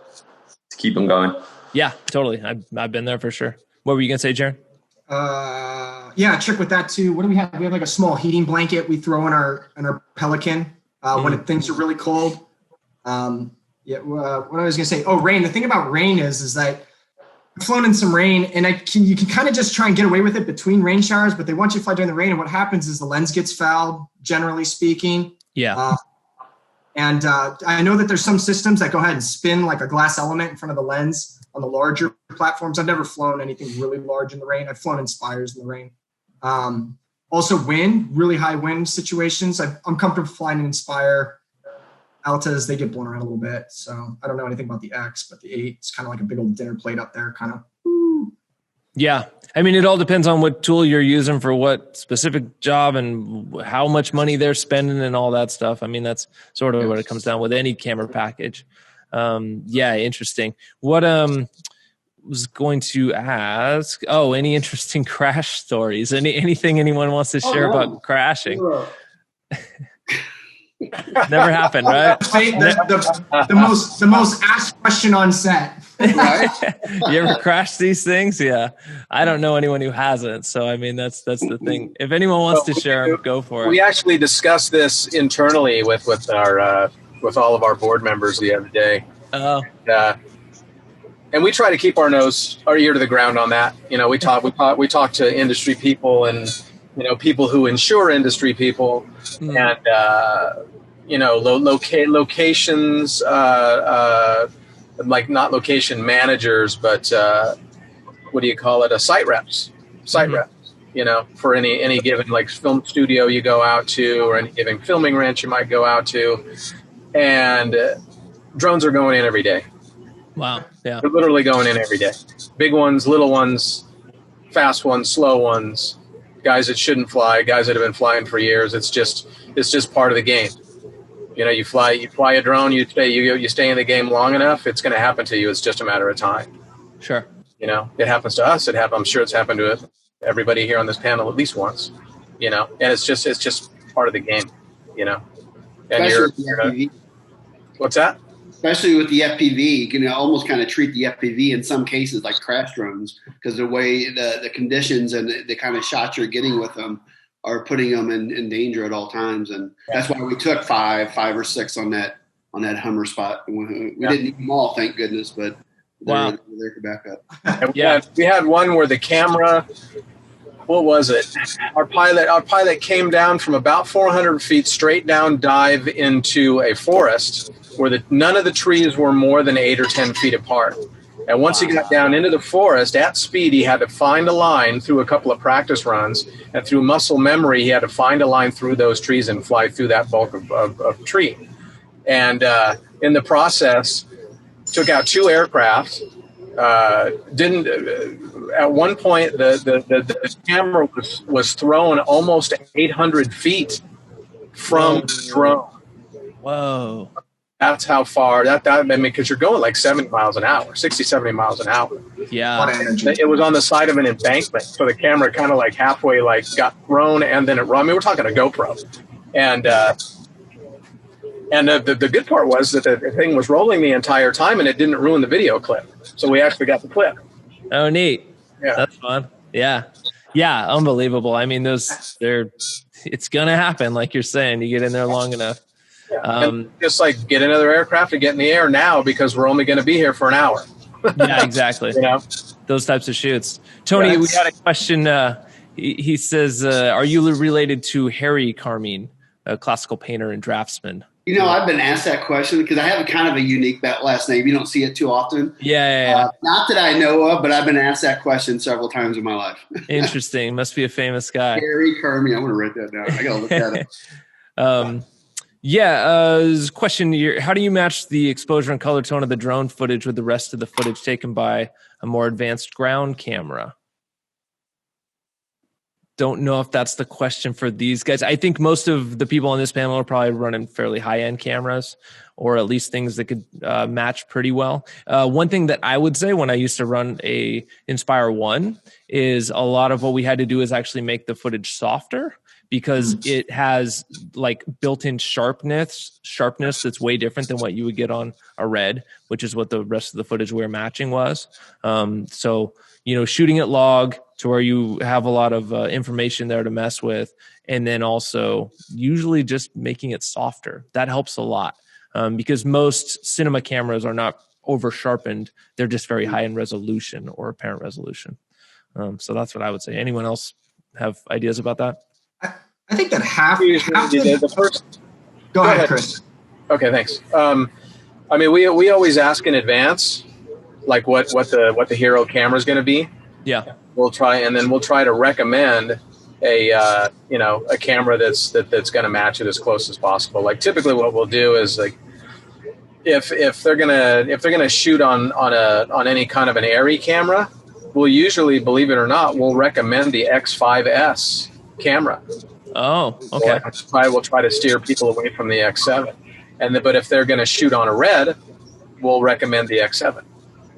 keep them going. Yeah, totally. I've been there for sure. What were you gonna say, Jaron? Yeah, a trick with that too. What do we have? We have like a small heating blanket we throw in our Pelican when things are really cold. What I was gonna say. Oh, rain. The thing about rain is that I've flown in some rain, and you can kind of just try and get away with it between rain showers, but they want you to fly during the rain, and what happens is the lens gets fouled, generally speaking. Yeah. And I know that there's some systems that go ahead and spin like a glass element in front of the lens on the larger platforms. I've never flown anything really large in the rain. I've flown Inspires in the rain. Also wind, really high wind situations. I'm comfortable flying an Inspire. Altas, they get blown around a little bit. So I don't know anything about the X, but the 8 is kind of like a big old dinner plate up there, kind of. Yeah. I mean, it all depends on what tool you're using for what specific job and how much money they're spending and all that stuff. I mean, that's sort of what it comes down with any camera package. Yeah, interesting. What was going to ask? Oh, any interesting crash stories? Anything anyone wants to share about crashing? Never happened, right? The most asked question on set. Right? You ever crash these things? Yeah, I don't know anyone who hasn't. So I mean, that's the thing. If anyone wants to share, go for it. We actually discussed this internally with our with all of our board members the other day. Oh. And we try to keep our ear to the ground on that. We talk to industry people and people who insure industry people, and locations, like not location managers, but what do you call it? Site reps, reps. For any given like film studio you go out to, or any given filming ranch you might go out to, and drones are going in every day. Wow. Yeah. They're literally going in every day. Big ones, little ones, fast ones, slow ones, guys that shouldn't fly, guys that have been flying for years. It's just part of the game. You fly a drone, you stay in the game long enough, it's going to happen to you. It's just a matter of time. Sure. It happens to us. I'm sure it's happened to everybody here on this panel at least once. And it's just part of the game. And what's that? Especially with the FPV, you can almost kind of treat the FPV in some cases like crash drones, because the way the conditions and the kind of shots you're getting with them are putting them in danger at all times. And that's why we took five or six on that Hummer spot. We didn't need them all, thank goodness, but they're there for backup. We had one where the camera, what was it? Our pilot came down from about 400 feet straight down dive into a forest where none of the trees were more than 8 or 10 feet apart. And once he got down into the forest at speed, he had to find a line through a couple of practice runs, and through muscle memory, he had to find a line through those trees and fly through that bulk of tree. And in the process, took out 2 aircraft. At one point, the camera was thrown almost 800 feet from the drone. Whoa. That's how far because you're going like 70 miles an hour, 60, 70 miles an hour. Yeah. It was on the side of an embankment. So the camera kind of like halfway got thrown, and then we're talking a GoPro. And And the good part was that the thing was rolling the entire time, and it didn't ruin the video clip. So we actually got the clip. Oh, neat. Yeah. That's fun. Yeah. Yeah. Unbelievable. I mean, it's going to happen. Like you're saying, you get in there long enough. Yeah. And just like get another aircraft and get in the air now because we're only going to be here for an hour. Yeah, exactly. Those types of shoots. Tony, we had a question. He says, are you related to Harry Carmine, a classical painter and draftsman? I've been asked that question because I have kind of a unique last name. You don't see it too often. Yeah. Not that I know of, but I've been asked that question several times in my life. Interesting. Must be a famous guy. Harry Carmine. I'm going to write that down. I got to look at it. There's a question here. How do you match the exposure and color tone of the drone footage with the rest of the footage taken by a more advanced ground camera? Don't know if that's the question for these guys. I think most of the people on this panel are probably running fairly high-end cameras, or at least things that could match pretty well. One thing that I would say when I used to run a Inspire 1 is a lot of what we had to do is actually make the footage softer, because it has like built-in sharpness that's way different than what you would get on a Red, which is what the rest of the footage we're matching was. So, shooting at log to where you have a lot of information there to mess with, and then also usually just making it softer. That helps a lot because most cinema cameras are not over sharpened. They're just very high in resolution or apparent resolution. So that's what I would say. Anyone else have ideas about that? I think that the first. Go ahead, Chris. Okay, thanks. We always ask in advance, like what the hero camera is going to be. Yeah, we'll try to recommend a camera that's going to match it as close as possible. Like typically, what we'll do is like if they're gonna shoot on any kind of an ARRI camera, we'll usually, believe it or not, we'll recommend the X5S camera. Oh, okay. We'll try to steer people away from the X7, but if they're going to shoot on a Red, we'll recommend the X7.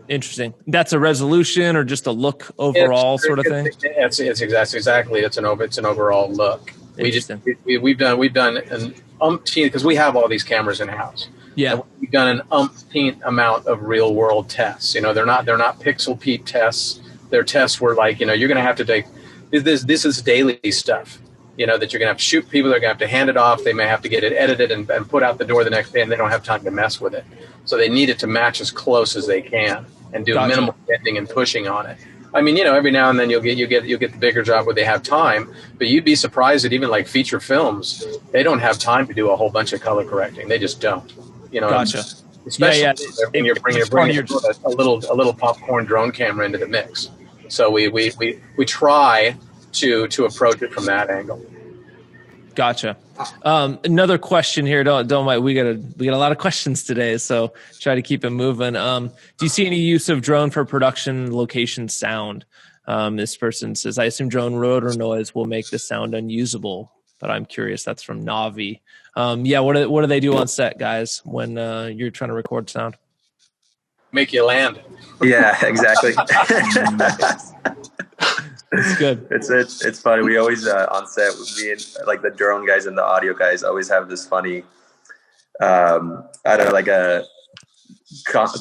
Interesting. That's a resolution or just a look overall sort of thing? It's exactly. It's an overall look. We've done an umpteen, because we have all these cameras in house. Yeah. We've done an umpteen amount of real world tests. They're not pixel peep tests. They're tests where you're going to have to take this is daily stuff. That you're going to have to shoot people. They're going to have to hand it off. They may have to get it edited and put out the door the next day, and they don't have time to mess with it. So they need it to match as close as they can and do minimal bending and pushing on it. Every now and then you'll get the bigger job where they have time, but you'd be surprised that even like feature films, they don't have time to do a whole bunch of color correcting. They just don't. Gotcha. Especially when you're bringing a little popcorn drone camera into the mix. So we try to approach it from that angle. Gotcha. Another question here. Don't mind. We got a lot of questions today, so try to keep it moving. Do you see any use of drone for production location sound? This person says, I assume drone rotor noise will make the sound unusable, but I'm curious. That's from Navi. What do they do on set, guys, when you're trying to record sound? Make you land. Yeah, exactly. It's good. It's funny. We always on set, me and like the drone guys and the audio guys always have this funny, a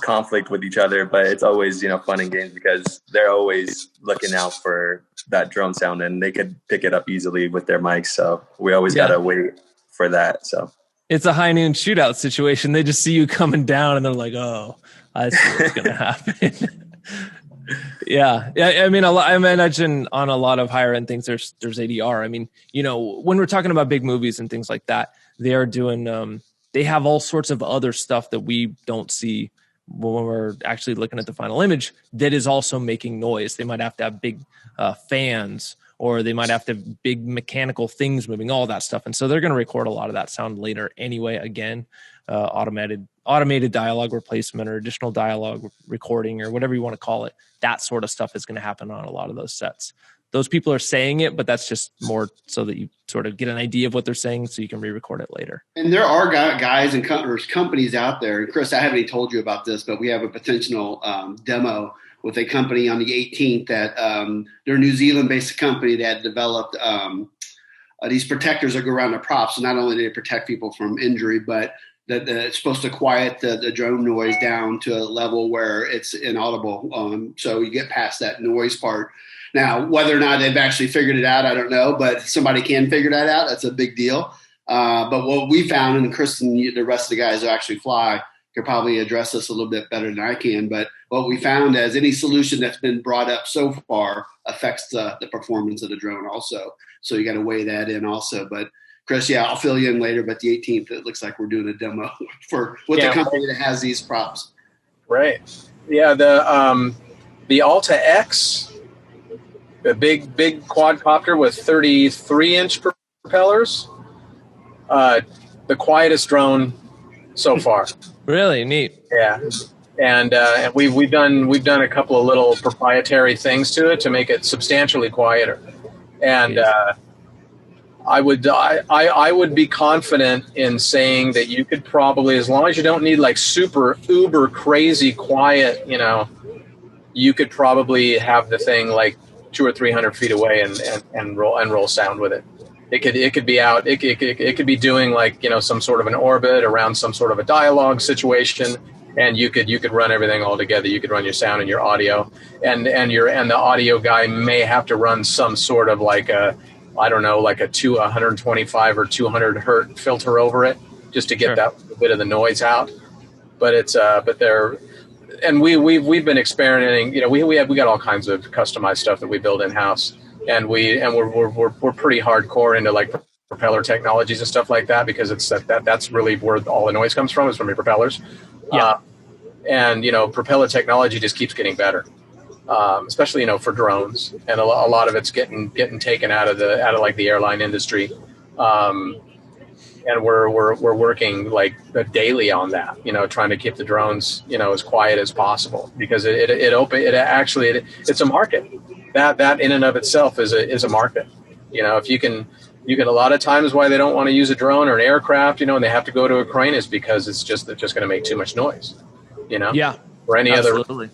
conflict with each other, but it's always fun and games because they're always looking out for that drone sound and they could pick it up easily with their mics. So we always gotta wait for that. So it's a high noon shootout situation. They just see you coming down and they're like, "Oh, I see what's gonna happen." Yeah. I imagine on a lot of higher end things, there's ADR. When we're talking about big movies and things like that, they are doing, they have all sorts of other stuff that we don't see when we're actually looking at the final image that is also making noise. They might have to have big fans, or they might have to have big mechanical things moving, all that stuff. And so they're going to record a lot of that sound later anyway. Again, automated dialogue replacement or additional dialogue recording or whatever you want to call it. That sort of stuff is going to happen on a lot of those sets. Those people are saying it, but that's just more so that you sort of get an idea of what they're saying so you can re-record it later. And there are guys and companies out there. And Chris, I haven't even told you about this, but we have a potential demo with a company on the 18th that they're a New Zealand-based company that developed these protectors that go around the props. So not only do they protect people from injury, but that it's supposed to quiet the drone noise down to a level where it's inaudible. So you get past that noise part. Now, whether or not they've actually figured it out, I don't know, but somebody can figure that out. That's a big deal. But what we found, and Chris and the rest of the guys who actually fly could probably address this a little bit better than I can, but what we found is any solution that's been brought up so far affects the performance of the drone also. So you got to weigh that in also. But Chris, yeah, I'll fill you in later, but the 18th, it looks like we're doing a demo with the company that has these props. Right. Yeah, the Alta X, the big quadcopter with 33-inch propellers, the quietest drone so far. Really neat. Yeah. And we've done a couple of little proprietary things to it to make it substantially quieter. And I would be confident in saying that you could probably, as long as you don't need like super uber crazy quiet, you could probably have the thing like 200 or 300 feet away and roll sound with it. It could be out. It could be doing like some sort of an orbit around some sort of a dialogue situation, and you could run everything all together. You could run your sound and your audio, and the audio guy may have to run some sort of like a, I don't know, like a 125 or 200 hertz filter over it just to get that bit of the noise out. But it's and we've been experimenting. We got all kinds of customized stuff that we build in house, and we're pretty hardcore into like propeller technologies and stuff like that, because it's that's really where all the noise comes from, is from your propellers. And propeller technology just keeps getting better. Especially for drones, and a lot of it's getting taken out of like the airline industry, and we're working like daily on that, trying to keep the drones as quiet as possible, because it's a market that in and of itself is a market. If you can a lot of times why they don't want to use a drone or an aircraft, and they have to go to a crane, is because it's just going to make too much noise, or any absolutely. other.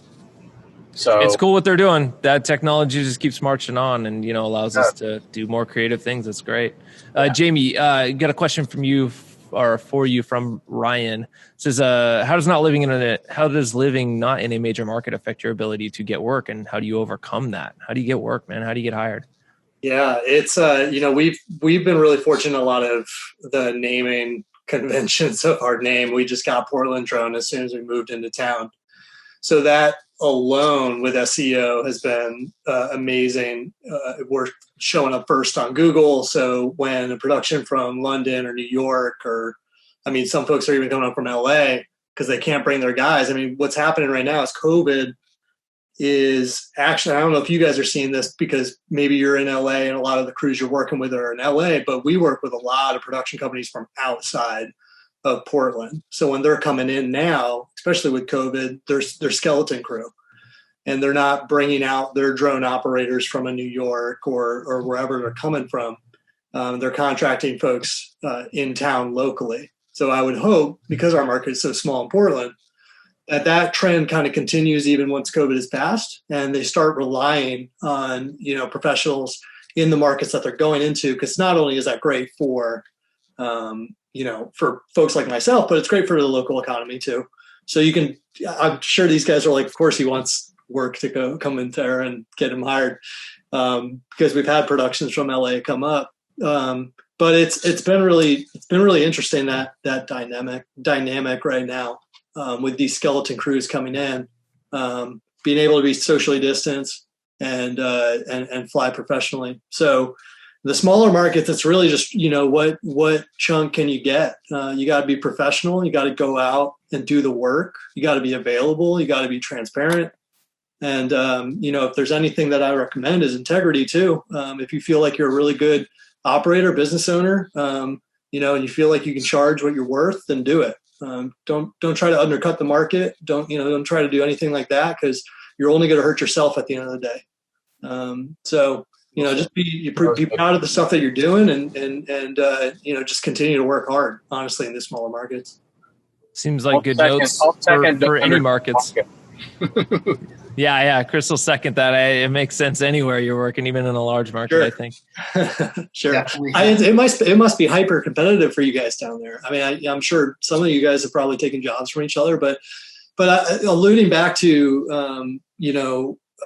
So it's cool what they're doing. That technology just keeps marching on, and allows us to do more creative things. That's great. Jamie, got a question from you for you from Ryan. It says, how does living not in a major market affect your ability to get work, and how do you overcome that? How do you get work, man? How do you get hired? Yeah, it's we've been really fortunate. A lot of the naming conventions of our name. We just got Portland Drone as soon as we moved into town. So that alone with SEO has been amazing. We're showing up first on Google. So when a production from London or New York, some folks are even coming up from LA because they can't bring their guys. What's happening right now is COVID is actually, I don't know if you guys are seeing this because maybe you're in LA and a lot of the crews you're working with are in LA, but we work with a lot of production companies from outside of Portland. So when they're coming in now, especially with COVID, they're skeleton crew, and they're not bringing out their drone operators from a New York or wherever they're coming from. They're contracting folks in town locally. So I would hope, because our market is so small in Portland, that trend kind of continues even once COVID is passed, and they start relying on professionals in the markets that they're going into. Because not only is that great for for folks like myself, but it's great for the local economy too. So I'm sure these guys are like, of course he wants work to come in there and get him hired, because we've had productions from LA come up. But it's been really interesting, that dynamic right now, with these skeleton crews coming in, being able to be socially distanced and fly professionally. So the smaller markets, it's really just, what chunk can you get? You got to be professional. You got to go out and do the work. You got to be available. You got to be transparent. And, if there's anything that I recommend is integrity too. If you feel like you're a really good operator, business owner, and you feel like you can charge what you're worth, then do it. Don't try to undercut the market. Don't try to do anything like that, because you're only going to hurt yourself at the end of the day. Just be proud of the stuff that you're doing, and just continue to work hard, honestly, in the smaller markets. Seems like good notes for any markets. Yeah. Chris will second that. It makes sense anywhere you're working, even in a large market, I think. Sure. It must be hyper competitive for you guys down there. I mean, I'm sure some of you guys have probably taken jobs from each other, but alluding back to,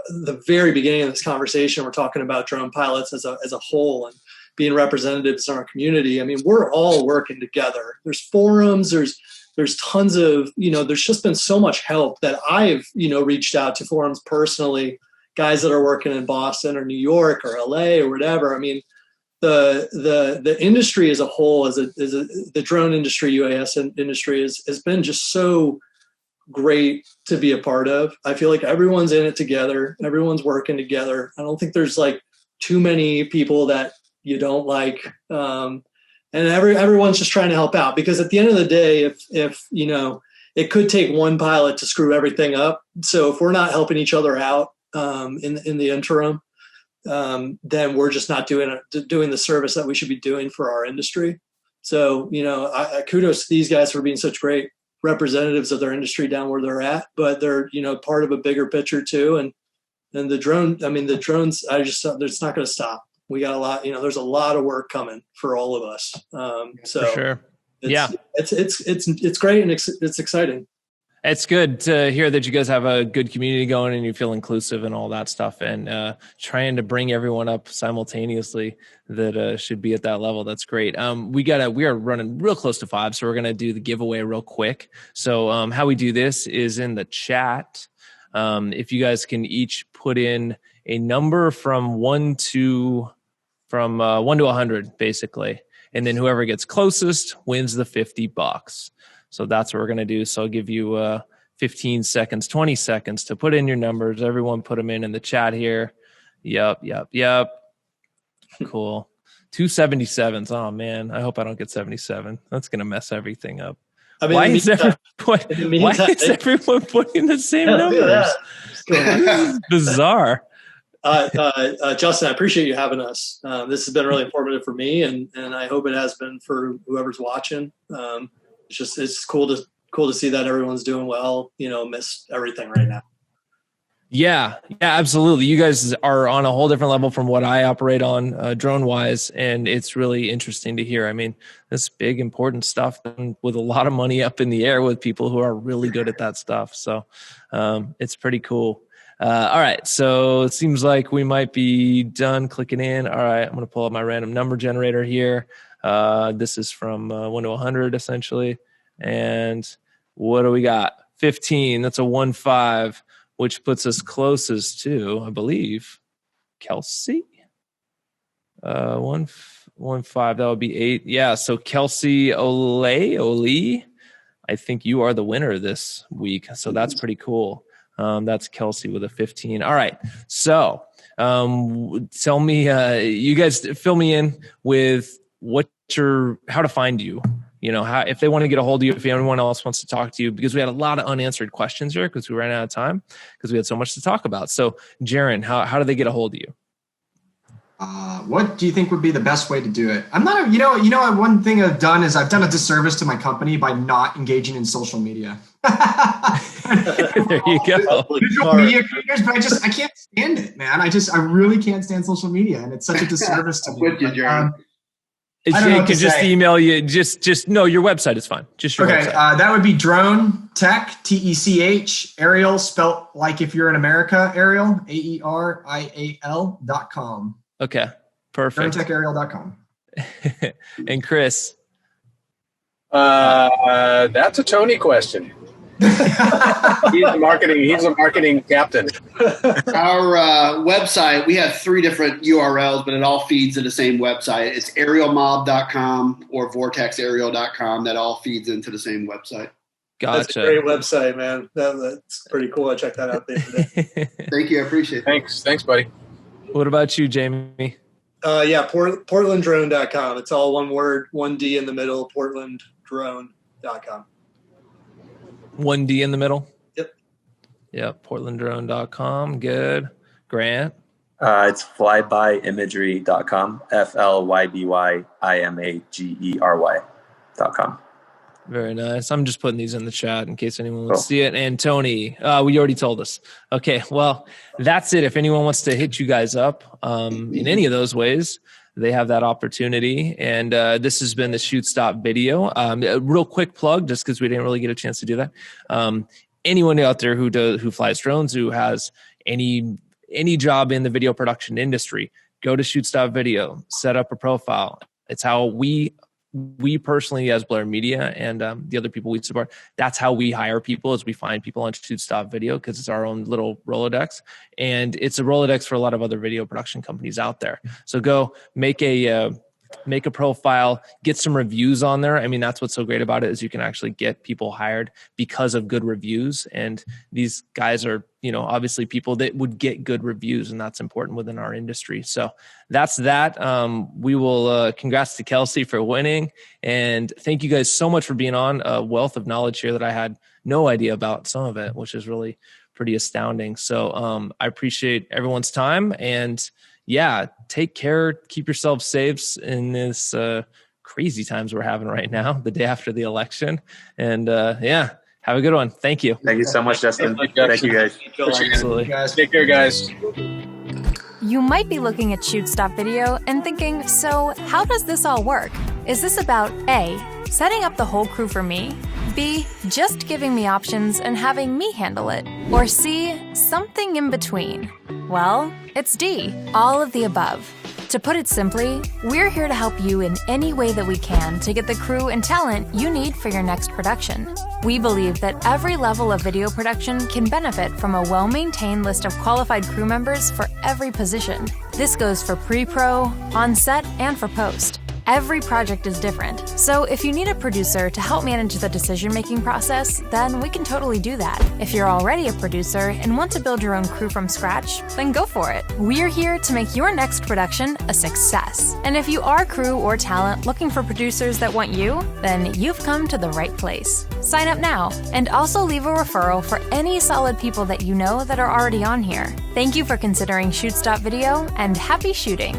the very beginning of this conversation, we're talking about drone pilots as a whole and being representatives in our community. I mean, we're all working together. There's forums, there's tons of, there's just been so much help that I've, reached out to forums personally, guys that are working in Boston or New York or LA or whatever. I mean, the industry as a whole, the drone industry, UAS industry has been just so great to be a part of. I feel like everyone's in it together. Everyone's working together. I don't think there's like too many people that you don't like. And everyone's just trying to help out, because at the end of the day, if it could take one pilot to screw everything up. So if we're not helping each other out in the interim, then we're just not doing the service that we should be doing for our industry. So, I kudos to these guys for being such great representatives of their industry down where they're at, but they're, part of a bigger picture too. And the drones, it's not going to stop. We got a lot, there's a lot of work coming for all of us. So for sure. It's great. And it's exciting. It's good to hear that you guys have a good community going and you feel inclusive and all that stuff, and trying to bring everyone up simultaneously that should be at that level. That's great. We are running real close to 5, so we're going to do the giveaway real quick. So how we do this is in the chat. If you guys can each put in a number from 1 to 100, basically. And then whoever gets closest wins the $50. So that's what we're going to do. So I'll give you 15 seconds, 20 seconds to put in your numbers. Everyone put them in the chat here. Yep. Cool. 277s. Oh, man. I hope I don't get 77. That's going to mess everything up. I mean, why is everyone putting the same numbers? This is bizarre. Justin, I appreciate you having us. This has been really informative for me, and I hope it has been for whoever's watching. It's cool to see that everyone's doing well, amidst everything right now. Yeah, absolutely. You guys are on a whole different level from what I operate on drone wise. And it's really interesting to hear. I mean, this big, important stuff with a lot of money up in the air with people who are really good at that stuff. So it's pretty cool. All right. So it seems like we might be done clicking in. All right. I'm going to pull up my random number generator here. This is from 1 to 100 essentially. And what do we got? 15. That's a 1-5, which puts us closest to, I believe, Kelsey. 1-5. That would be 8. Yeah. So Kelsey Ole, I think you are the winner this week. So that's pretty cool. That's Kelsey with a 15. All right. So tell me, you guys fill me in with how to find you. How, if they want to get a hold of you, if anyone else wants to talk to you, because we had a lot of unanswered questions here because we ran out of time because we had so much to talk about. So Jaron, how do they get a hold of you? What do you think would be the best way to do it? I'm not, one thing I've done is I've done a disservice to my company by not engaging in social media. There you go. Visual media creators, but I can't stand it, man. I really can't stand social media, and it's such a disservice to me. Jay can just email you. No, your website is fine. Just your website. That would be Drone Tech, TECH, Ariel, spelt like if you're in America, Ariel, AERIAL.com. Okay, perfect. DroneTechAriel.com. And Chris? That's a Tony question. He's a marketing captain. Our website, we have 3 different URLs, but it all feeds to the same website. It's aerialmob.com or vortexaerial.com. That all feeds into the same website. Gotcha. That's a great website, man. That's pretty cool. I checked that out the other day. Thank you. I appreciate it. Thanks, buddy. What about you, Jamie? PortlandDrone.com. It's all one word, 1 D in the middle, PortlandDrone.com. 1 D in the middle? Yep, PortlandDrone.com. Good. Grant? It's flybyimagery.com, FLYBYIMAGERY.com. Very nice. I'm just putting these in the chat in case anyone wants to see it. And Tony, we already told us. Okay, well, that's it. If anyone wants to hit you guys up in any of those ways, they have that opportunity. And this has been the Shoots.video. A real quick plug, just because we didn't really get a chance to do that. Anyone out there who flies drones, who has any job in the video production industry, go to Shoots.video, set up a profile. It's how we personally, as Blair Media and the other people we support, that's how we hire people, is we find people on Shoots.video, because it's our own little Rolodex. And it's a Rolodex for a lot of other video production companies out there. So go make a profile, get some reviews on there. I mean, that's what's so great about it, is you can actually get people hired because of good reviews. And these guys are, obviously people that would get good reviews, and that's important within our industry. So that's that. We will, congrats to Kelsey for winning. And thank you guys so much for being on. A wealth of knowledge here that I had no idea about some of it, which is really pretty astounding. So I appreciate everyone's time, and yeah, take care. Keep yourselves safe in this crazy times we're having right now, the day after the election. And yeah, have a good one. Thank you. Thank you so much, Justin. Thank you, guys. Absolutely. Take care, guys. You might be looking at Shoots.video and thinking, so how does this all work? Is this about A, setting up the whole crew for me, B, just giving me options and having me handle it, or C, something in between? Well, it's D, all of the above. To put it simply, we're here to help you in any way that we can to get the crew and talent you need for your next production. We believe that every level of video production can benefit from a well-maintained list of qualified crew members for every position. This goes for pre-pro, on-set, and for post. Every project is different, so if you need a producer to help manage the decision-making process, then we can totally do that. If you're already a producer and want to build your own crew from scratch, then go for it. We're here to make your next production a success. And if you are crew or talent looking for producers that want you, then you've come to the right place. Sign up now, and also leave a referral for any solid people that you know that are already on here. Thank you for considering Shoots.video, and happy shooting!